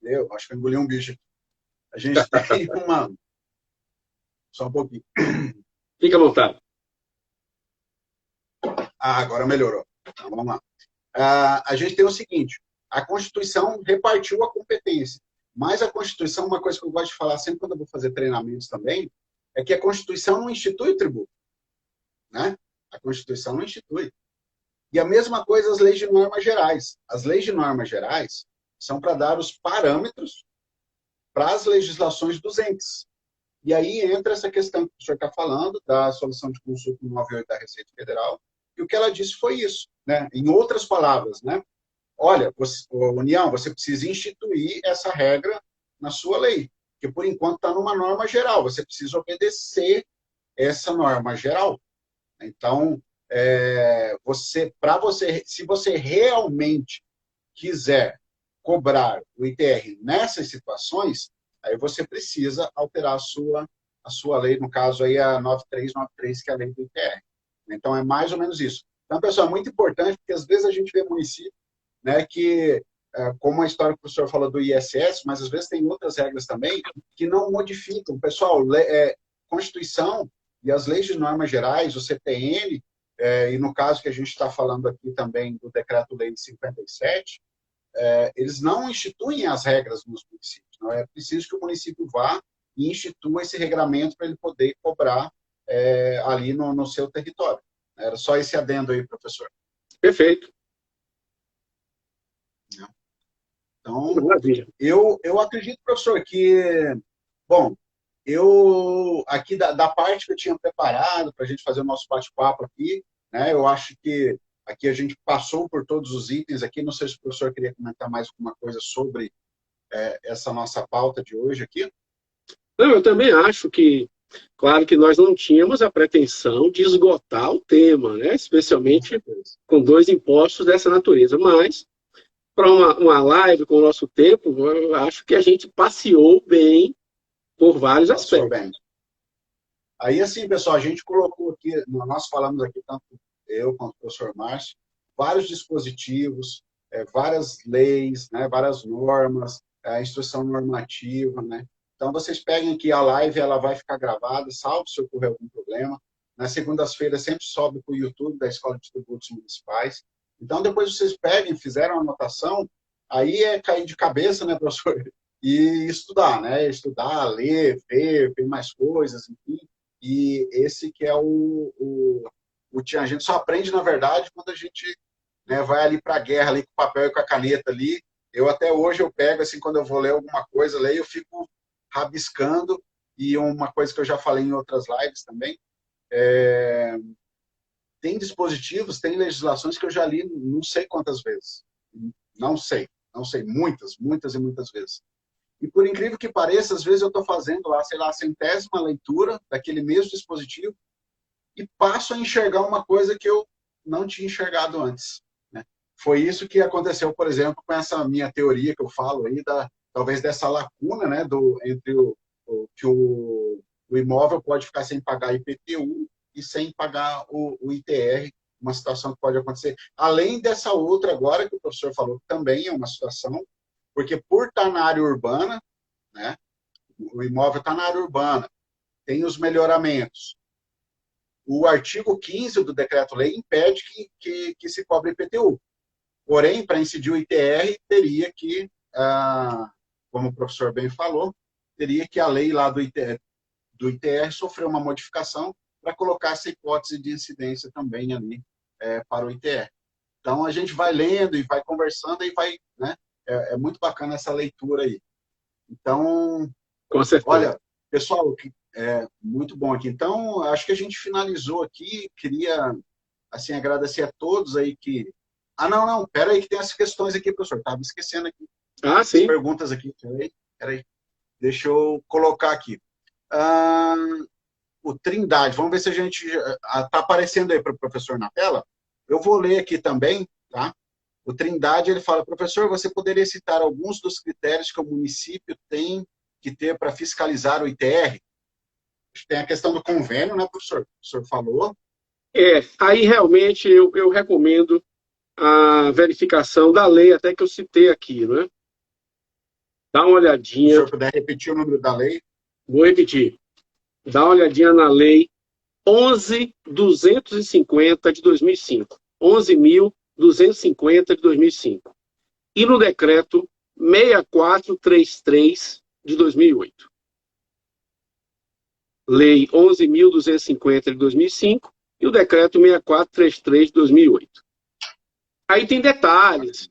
Eu acho que eu engoli um bicho aqui. A gente tem uma... Só um pouquinho. Fica à vontade. Agora melhorou. Então, vamos lá. A gente tem o seguinte, a Constituição repartiu a competência, mas a Constituição, uma coisa que eu gosto de falar sempre quando eu vou fazer treinamentos também, é que a Constituição não institui tributo. Né? A Constituição não institui. E a mesma coisa as leis de normas gerais. As leis de normas gerais são para dar os parâmetros para as legislações dos entes. E aí entra essa questão que o senhor está falando, da solução de consulta 98 da Receita Federal, e o que ela disse foi isso. Né? Em outras palavras, né? Olha, União, você precisa instituir essa regra na sua lei, que por enquanto está numa norma geral, você precisa obedecer essa norma geral. Então, se você realmente quiser cobrar o ITR nessas situações, aí você precisa alterar a sua lei, no caso aí a 9393, que é a lei do ITR. Então, é mais ou menos isso. Então, pessoal, é muito importante, porque às vezes a gente vê município, né, que, como a história que o professor falou do ISS, mas às vezes tem outras regras também que não modificam. Pessoal, Constituição e as leis de normas gerais, o CTN, e no caso que a gente está falando aqui também do Decreto-Lei de 57, eles não instituem as regras nos municípios. Não é preciso que o município vá e institua esse regramento para ele poder cobrar ali no seu território. Era só esse adendo aí, professor. Perfeito. Então, eu acredito, professor, que, bom, eu, aqui da parte que eu tinha preparado para a gente fazer o nosso bate-papo aqui, né, eu acho que aqui a gente passou por todos os itens aqui, não sei se o professor queria comentar mais alguma coisa sobre essa nossa pauta de hoje aqui. Não, eu também acho que, claro que nós não tínhamos a pretensão de esgotar o tema, né, especialmente com 2 impostos dessa natureza, mas para uma live com o nosso tempo, eu acho que a gente passeou bem por vários aspectos. Aí, assim, pessoal, a gente colocou aqui, nós falamos aqui, tanto eu quanto o professor Márcio, vários dispositivos, várias leis, né, várias normas, a instrução normativa, né? Então, vocês peguem aqui a live, ela vai ficar gravada, salvo se ocorrer algum problema. Nas segundas-feiras sempre sobe para o YouTube da Escola de Tributos Municipais. Então, depois vocês peguem, fizeram a anotação, aí é cair de cabeça, né, professor? E estudar, né? Estudar, ler, ver mais coisas, enfim. E esse que é a gente só aprende, na verdade, quando a gente, né, vai ali para a guerra, ali com o papel e com a caneta ali. Eu até hoje eu pego, assim, quando eu vou ler alguma coisa, leio, eu fico rabiscando. E uma coisa que eu já falei em outras lives também, tem dispositivos, tem legislações que eu já li não sei quantas vezes. Não sei, muitas e muitas vezes. E por incrível que pareça, às vezes eu estou fazendo lá, sei lá, a centésima leitura daquele mesmo dispositivo e passo a enxergar uma coisa que eu não tinha enxergado antes, né? Foi isso que aconteceu, por exemplo, com essa minha teoria que eu falo aí, talvez dessa lacuna, né, entre que o imóvel pode ficar sem pagar IPTU e sem pagar o ITR, uma situação que pode acontecer. Além dessa outra agora, que o professor falou, que também é uma situação, porque por estar na área urbana, né, o imóvel está na área urbana, tem os melhoramentos. O artigo 15 do Decreto-Lei impede que se cobre IPTU. Porém, para incidir o ITR, teria que, como o professor bem falou, teria que a lei lá do ITR sofrer uma modificação para colocar essa hipótese de incidência também ali para o ITR. Então, a gente vai lendo e vai conversando e vai, né? É muito bacana essa leitura aí. Então, Com certeza. olha, pessoal, muito bom aqui. Então, acho que a gente finalizou aqui. Queria, assim, agradecer a todos aí que... não, pera aí que tem as questões aqui, professor. Estava esquecendo aqui. Ah, As sim. perguntas aqui. Pera aí. Deixa eu colocar aqui. O Trindade, vamos ver se a gente... Está aparecendo aí para o professor na tela. Eu vou ler aqui também, tá? O Trindade, ele fala, professor, você poderia citar alguns dos critérios que o município tem que ter para fiscalizar o ITR? Tem a questão do convênio, né, professor? O senhor falou. Aí realmente eu recomendo a verificação da lei, até que eu citei aqui, né? Dá uma Se o olhadinha, senhor puder repetir o número da lei. vou repetir, dá uma olhadinha na lei 11.250 de 2005. 11.250 de 2005. E no decreto 6433 de 2008. Lei 11.250 de 2005 e o decreto 6433 de 2008. Aí tem detalhes,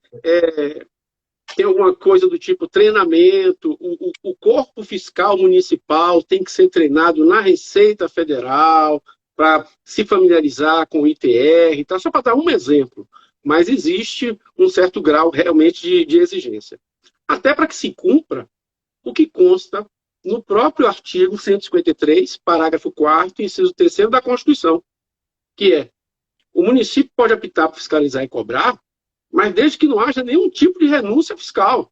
tem alguma coisa do tipo treinamento, o corpo fiscal municipal tem que ser treinado na Receita Federal para se familiarizar com o ITR, tá? Só para dar um exemplo, mas existe um certo grau realmente de exigência. Até para que se cumpra o que consta no próprio artigo 153, parágrafo 4º, inciso 3º da Constituição, que é: o município pode optar por fiscalizar e cobrar, mas desde que não haja nenhum tipo de renúncia fiscal.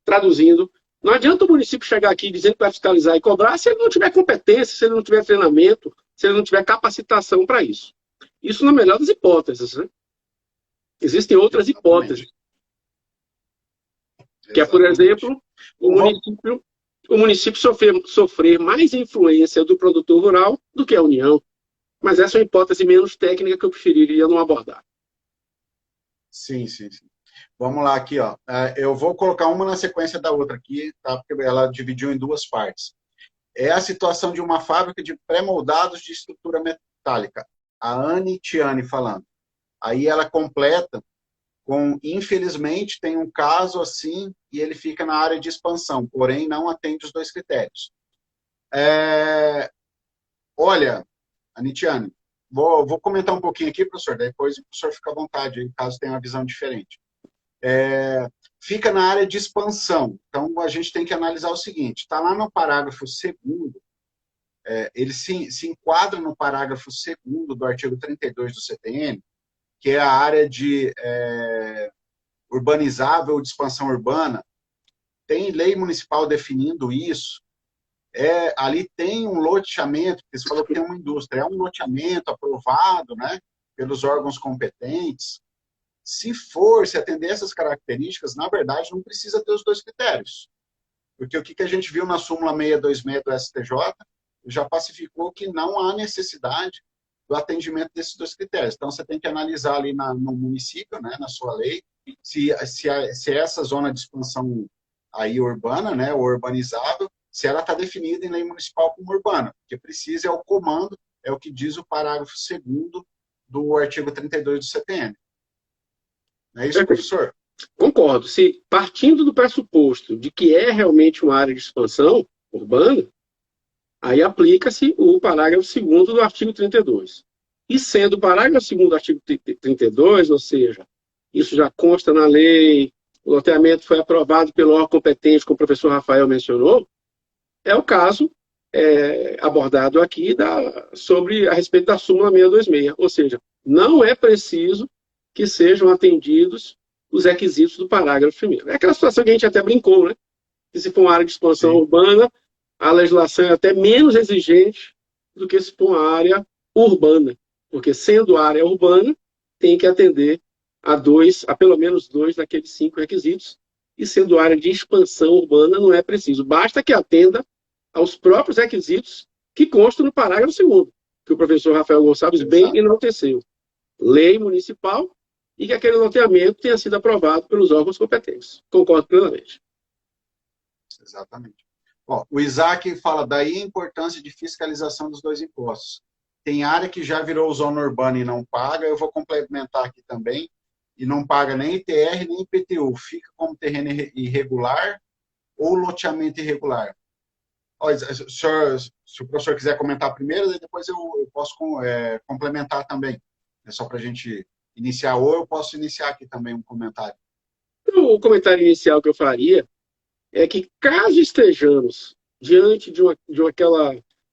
Traduzindo, não adianta o município chegar aqui dizendo que vai fiscalizar e cobrar se ele não tiver competência, se ele não tiver treinamento, se ele não tiver capacitação para isso. Isso na melhor das hipóteses, né? Existem outras hipóteses. Que é, por exemplo, o município sofrer mais influência do produtor rural do que a União. Mas essa é uma hipótese menos técnica que eu preferiria não abordar. Sim. Vamos lá aqui, ó. Eu vou colocar uma na sequência da outra aqui, tá? Porque ela dividiu em duas partes. É a situação de uma fábrica de pré-moldados de estrutura metálica. A Anne Tiane falando. Aí ela completa com, infelizmente, tem um caso assim e ele fica na área de expansão, porém não atende os dois critérios. Olha, Anitiane, vou comentar um pouquinho aqui, professor, depois o professor fica à vontade, caso tenha uma visão diferente. Fica na área de expansão, então a gente tem que analisar o seguinte, está lá no parágrafo 2º, ele se enquadra no parágrafo 2º do artigo 32 do CTN, que é a área de urbanizável de expansão urbana. Tem lei municipal definindo isso, ali tem um loteamento, porque você falou que tem uma indústria, é um loteamento aprovado, né, pelos órgãos competentes. Se atender essas características, na verdade, não precisa ter os dois critérios. Porque o que a gente viu na súmula 626 do STJ já pacificou que não há necessidade do atendimento desses dois critérios. Então, você tem que analisar ali no município, né, na sua lei, se essa zona de expansão aí urbana, né, ou urbanizado, se ela está definida em lei municipal como urbana. O que precisa é o comando, é o que diz o parágrafo 2º do artigo 32 do CPM. Não é isso, professor? Concordo. Se partindo do pressuposto de que é realmente uma área de expansão urbana, aí aplica-se o parágrafo 2º do artigo 32. E sendo o parágrafo 2º do artigo 32, ou seja, isso já consta na lei, o loteamento foi aprovado pelo órgão competente, como o professor Rafael mencionou, é o caso abordado aqui a respeito da súmula 626. Ou seja, não é preciso que sejam atendidos os requisitos do parágrafo 1º. É aquela situação que a gente até brincou, né? Que se for uma área de expansão urbana, a legislação é até menos exigente do que se for uma área urbana. Porque sendo área urbana, tem que atender a pelo menos 2 daqueles 5 requisitos. E sendo área de expansão urbana, não é preciso. Basta que atenda aos próprios requisitos que constam no parágrafo 2º, que o professor Rafael Gonçalves bem enalteceu. Lei municipal e que aquele loteamento tenha sido aprovado pelos órgãos competentes. Concordo plenamente. Exatamente. Ó, o Isaac fala daí a importância de fiscalização dos dois impostos. Tem área que já virou zona urbana e não paga, eu vou complementar aqui também, e não paga nem ITR nem IPTU, fica como terreno irregular ou loteamento irregular. Ó, se o professor quiser comentar primeiro, depois eu posso complementar também. É só para a gente iniciar, ou eu posso iniciar aqui também um comentário. Então, o comentário inicial que eu faria é que, caso estejamos diante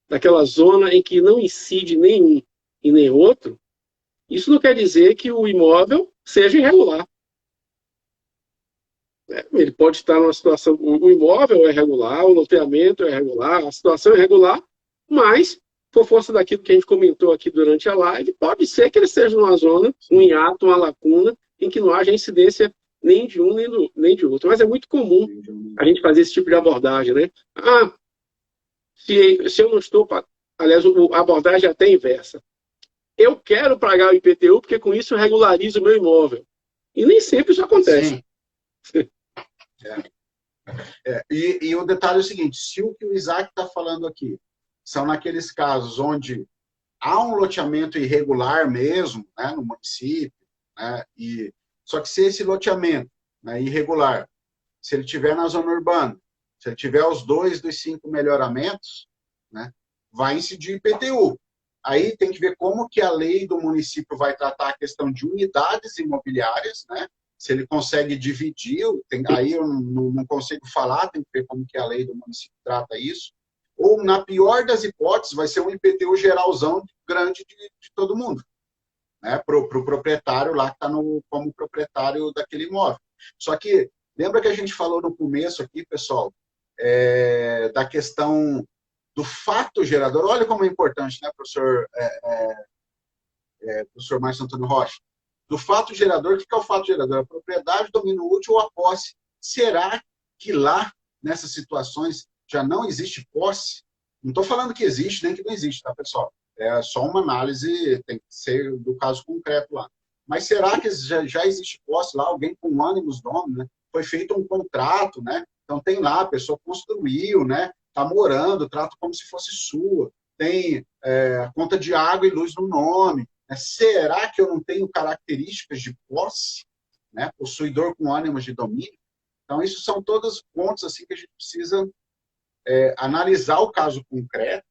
daquela zona em que não incide nenhum e nem outro, isso não quer dizer que o imóvel seja irregular. Ele pode estar numa situação, o imóvel é irregular, o loteamento é irregular, a situação é irregular, mas, por força daquilo que a gente comentou aqui durante a live, pode ser que ele esteja numa zona, um hiato, uma lacuna, em que não haja incidência nem de um nem de outro. Mas é muito comum a gente fazer esse tipo de abordagem, né? Se eu não estou... Aliás, a abordagem é até inversa. Eu quero pagar o IPTU porque com isso eu regularizo o meu imóvel. E nem sempre isso acontece. Sim. E o detalhe é o seguinte, se o que o Isaac está falando aqui são naqueles casos onde há um loteamento irregular mesmo, né, no município, né, só que se esse loteamento, né, irregular, se ele estiver na zona urbana, se ele tiver os 2 dos 5 melhoramentos, né, vai incidir IPTU. Aí tem que ver como que a lei do município vai tratar a questão de unidades imobiliárias, né? Se ele consegue dividir, aí eu não consigo falar, tem que ver como que a lei do município trata isso. Ou, na pior das hipóteses, vai ser um IPTU geralzão grande de todo mundo, né? Para o proprietário lá que está como proprietário daquele imóvel. Só que, lembra que a gente falou no começo aqui, pessoal, da questão do fato gerador? Olha como é importante, né, professor Márcio Antônio Rocha? Do fato gerador, o que é o fato gerador? A propriedade, domínio útil ou a posse. Será que lá, nessas situações, já não existe posse? Não estou falando que existe, nem que não existe, tá, pessoal? É só uma análise, tem que ser do caso concreto lá. Mas será que já existe posse lá? Alguém com ânimos dono, né? Foi feito um contrato, né? Então tem lá, a pessoa construiu, né? Está morando, trata como se fosse sua. Tem conta de água e luz no nome. Será que eu não tenho características de posse, né? Possuidor com ânimos de domínio? Então, isso são todos pontos assim, que a gente precisa analisar o caso concreto,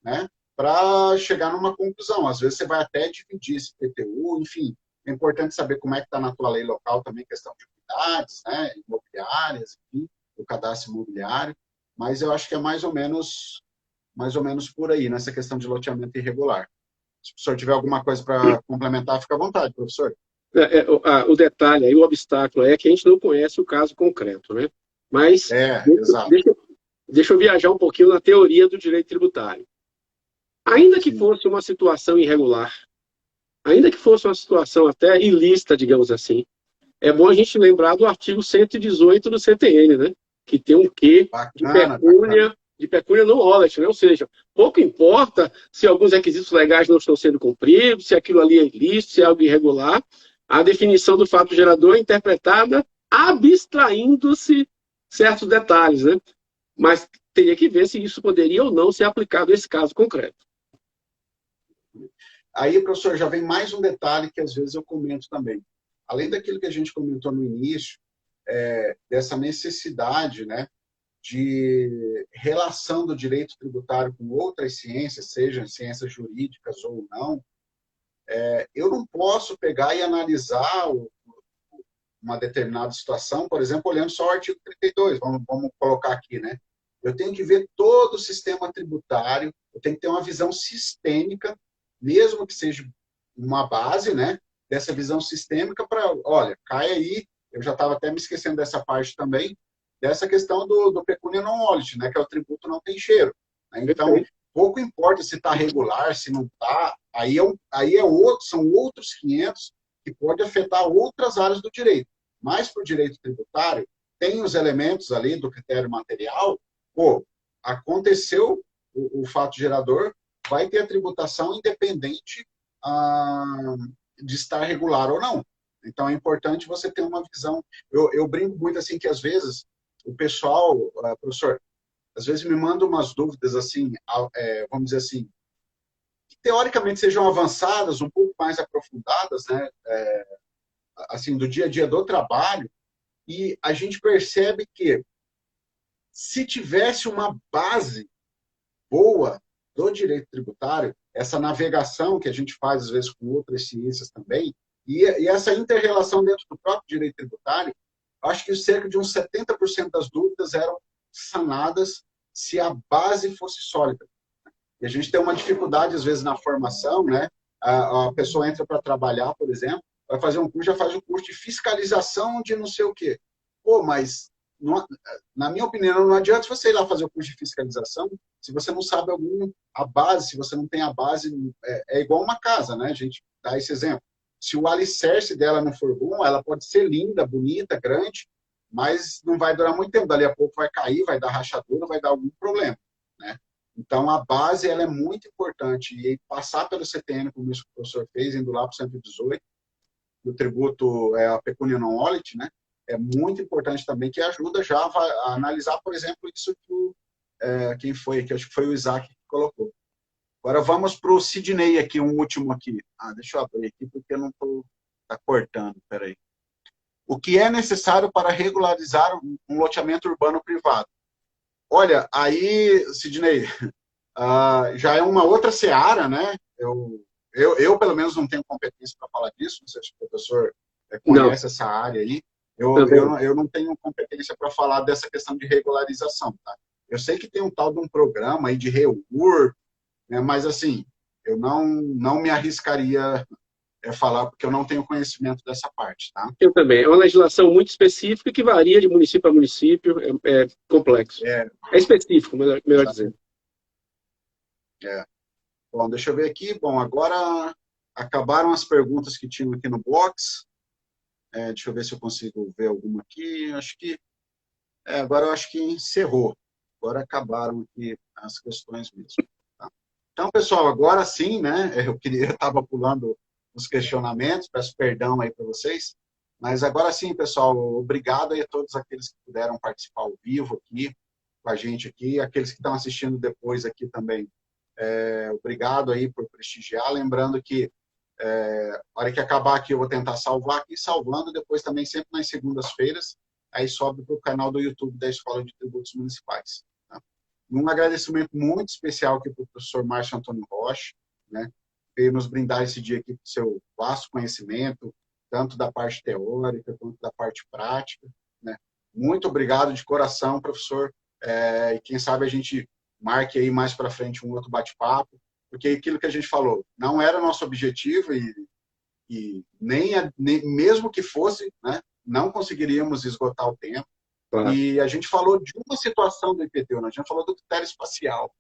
né? Para chegar numa conclusão. Às vezes você vai até dividir esse PTU, enfim. É importante saber como é que está na tua lei local também, questão de unidades, né? Imobiliárias, enfim, o cadastro imobiliário. Mas eu acho que é mais ou menos por aí, nessa questão de loteamento irregular. Se o professor tiver alguma coisa para complementar, fica à vontade, professor. O detalhe aí, o obstáculo é que a gente não conhece o caso concreto, né? Mas deixa eu viajar um pouquinho na teoria do direito tributário. Ainda que Sim. fosse uma situação irregular, ainda que fosse uma situação até ilícita, digamos assim, é bom a gente lembrar do artigo 118 do CTN, né? Que tem um quê Bacana, bacana. de pecúnia não olet, né? Ou seja, pouco importa se alguns requisitos legais não estão sendo cumpridos, se aquilo ali é ilícito, se é algo irregular, a definição do fato gerador é interpretada abstraindo-se certos detalhes, né? Mas teria que ver se isso poderia ou não ser aplicado nesse caso concreto. Aí, professor, já vem mais um detalhe que às vezes eu comento também. Além daquilo que a gente comentou no início, dessa necessidade, né, de relação do direito tributário com outras ciências, sejam ciências jurídicas ou não, eu não posso pegar e analisar uma determinada situação, por exemplo, olhando só o artigo 32, vamos colocar aqui, né? Eu tenho que ver todo o sistema tributário, eu tenho que ter uma visão sistêmica, mesmo que seja uma base, né, dessa visão sistêmica para, olha, cai aí, eu já estava até me esquecendo dessa parte também, dessa questão do pecúnia non olet, né, que é o tributo não tem cheiro. Então, pouco importa se está regular, se não está, são outros 500 que pode afetar outras áreas do direito. Mas para o direito tributário, tem os elementos ali do critério material, pô, aconteceu o fato gerador, vai ter a tributação independente de estar regular ou não. Então, é importante você ter uma visão. Eu brinco muito assim que, às vezes, o pessoal, professor, às vezes me manda umas dúvidas assim, vamos dizer assim, que teoricamente sejam avançadas, um pouco mais aprofundadas, né? Assim, do dia a dia do trabalho, e a gente percebe que se tivesse uma base boa do direito tributário, essa navegação que a gente faz, às vezes, com outras ciências também, e essa inter-relação dentro do próprio direito tributário, acho que cerca de uns 70% das dúvidas eram sanadas se a base fosse sólida. E a gente tem uma dificuldade, às vezes, na formação, né? A pessoa entra para trabalhar, por exemplo, vai fazer um curso, já faz um curso de fiscalização de não sei o quê. Pô, mas, não, na minha opinião, não adianta você ir lá fazer o curso de fiscalização se você não sabe a base, se você não tem a base, é igual uma casa, né? A gente dá esse exemplo. Se o alicerce dela não for bom, ela pode ser linda, bonita, grande, mas não vai durar muito tempo. Dali a pouco vai cair, vai dar rachadura, vai dar algum problema, né? Então, a base ela é muito importante. E passar pelo CTN, como isso que o professor fez, indo lá para o 118, do tributo a pecúnia non olet, né? É muito importante também, que ajuda já a analisar, por exemplo, isso que quem foi, que acho que foi o Isaac que colocou. Agora vamos para o Sidney aqui, um último aqui. Deixa eu abrir aqui, porque eu não estou cortando, peraí. O que é necessário para regularizar um loteamento urbano privado? Olha, aí, Sidney, já é uma outra seara, né? Eu, pelo menos, não tenho competência para falar disso, não sei se o professor conhece Não, essa área aí. Eu, também. eu, eu não tenho competência para falar dessa questão de regularização, tá? Eu sei que tem um tal de um programa aí de REUR, né, mas, assim, eu não me arriscaria falar, porque eu não tenho conhecimento dessa parte, tá? Eu também. É uma legislação muito específica que varia de município a município, é complexo. É, É específico, melhor dizendo. Bom, deixa eu ver aqui. Bom, agora acabaram as perguntas que tinham aqui no box. Deixa eu ver se eu consigo ver alguma aqui. Agora eu acho que encerrou. Agora acabaram aqui as questões mesmo. Tá? Então, pessoal, agora sim, né? Eu estava pulando os questionamentos, peço perdão aí para vocês. Mas agora sim, pessoal, obrigado aí a todos aqueles que puderam participar ao vivo aqui com a gente aqui, aqueles que estão assistindo depois aqui também. Obrigado aí por prestigiar. Lembrando que na hora que acabar aqui eu vou tentar salvar aqui, salvando depois também sempre nas segundas-feiras, aí sobe para o canal do YouTube da Escola de Tributos Municipais. Tá? Um agradecimento muito especial aqui para o professor Márcio Antônio Rocha, né, veio nos brindar esse dia aqui com seu vasto conhecimento, tanto da parte teórica quanto da parte prática. Né? Muito obrigado de coração, professor, e quem sabe a gente marque aí mais para frente um outro bate-papo, porque aquilo que a gente falou, não era nosso objetivo e nem mesmo que fosse, né, não conseguiríamos esgotar o tempo. Claro. E a gente falou de uma situação do IPTU, né? A gente falou do critério espacial,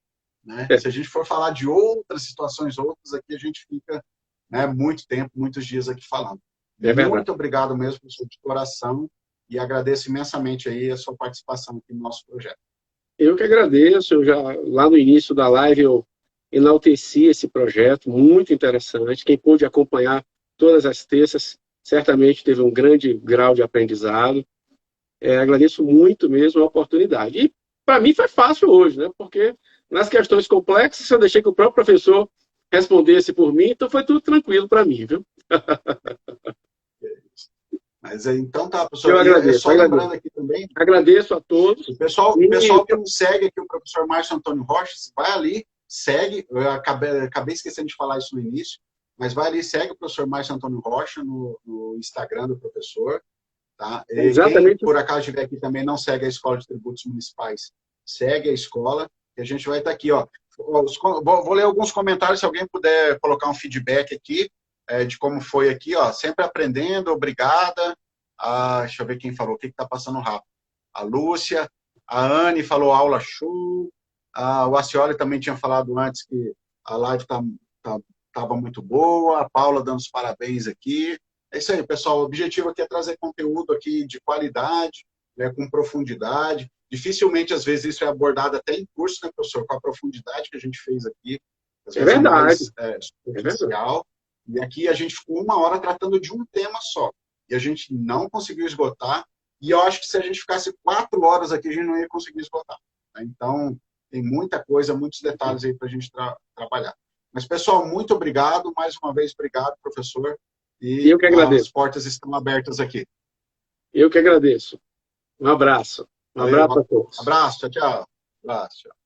né? É, Se a gente for falar de outras situações, outras, aqui a gente fica, né, muito tempo, muitos dias aqui falando. é verdade. Muito obrigado mesmo, professor, de coração, e agradeço imensamente aí a sua participação aqui no nosso projeto. Eu que agradeço. Eu já, lá no início da live, eu enalteci esse projeto, muito interessante. Quem pôde acompanhar todas as terças, certamente teve um grande grau de aprendizado. Agradeço muito mesmo a oportunidade. E para mim foi fácil hoje, né? Porque nas questões complexas eu deixei que o próprio professor respondesse por mim, então foi tudo tranquilo para mim, viu? Mas então tá, Eu professor. E agradeço, só agradeço. lembrando aqui também, Agradeço a todos. o E pessoal que não segue aqui o professor Márcio Antônio Rocha, vai ali, segue. Eu acabei esquecendo de falar isso no início, mas vai ali, segue o professor Márcio Antônio Rocha no Instagram do professor. Tá? E quem, exatamente. por acaso, estiver aqui também não segue a Escola de Tributos Municipais, segue a escola, e a gente vai estar aqui. Ó. Vou ler alguns comentários, se alguém puder colocar um feedback aqui, de como foi aqui. Ó. Sempre aprendendo, obrigada. Deixa eu ver quem falou, o que está passando rápido. A Lúcia, a Anne falou aula show, o Acioli também tinha falado antes que a live estava muito boa, a Paula dando os parabéns aqui. É isso aí, pessoal. O objetivo aqui é trazer conteúdo aqui de qualidade, né, com profundidade. Dificilmente, às vezes, isso é abordado até em curso, né, professor? Com a profundidade que a gente fez aqui. Às É vezes é verdade. mais É verdade. superficial. E aqui a gente ficou 1 hora tratando de um tema só. E a gente não conseguiu esgotar. E eu acho que se a gente ficasse 4 horas aqui, a gente não ia conseguir esgotar. Né? Então, tem muita coisa, muitos detalhes aí para a gente trabalhar. Mas, pessoal, muito obrigado. Mais uma vez, obrigado, professor. E Eu que as agradeço. portas estão abertas aqui. Eu que agradeço. Um abraço. Um Valeu, abraço a todos. abraço, tchau, tchau. Abraço, tchau.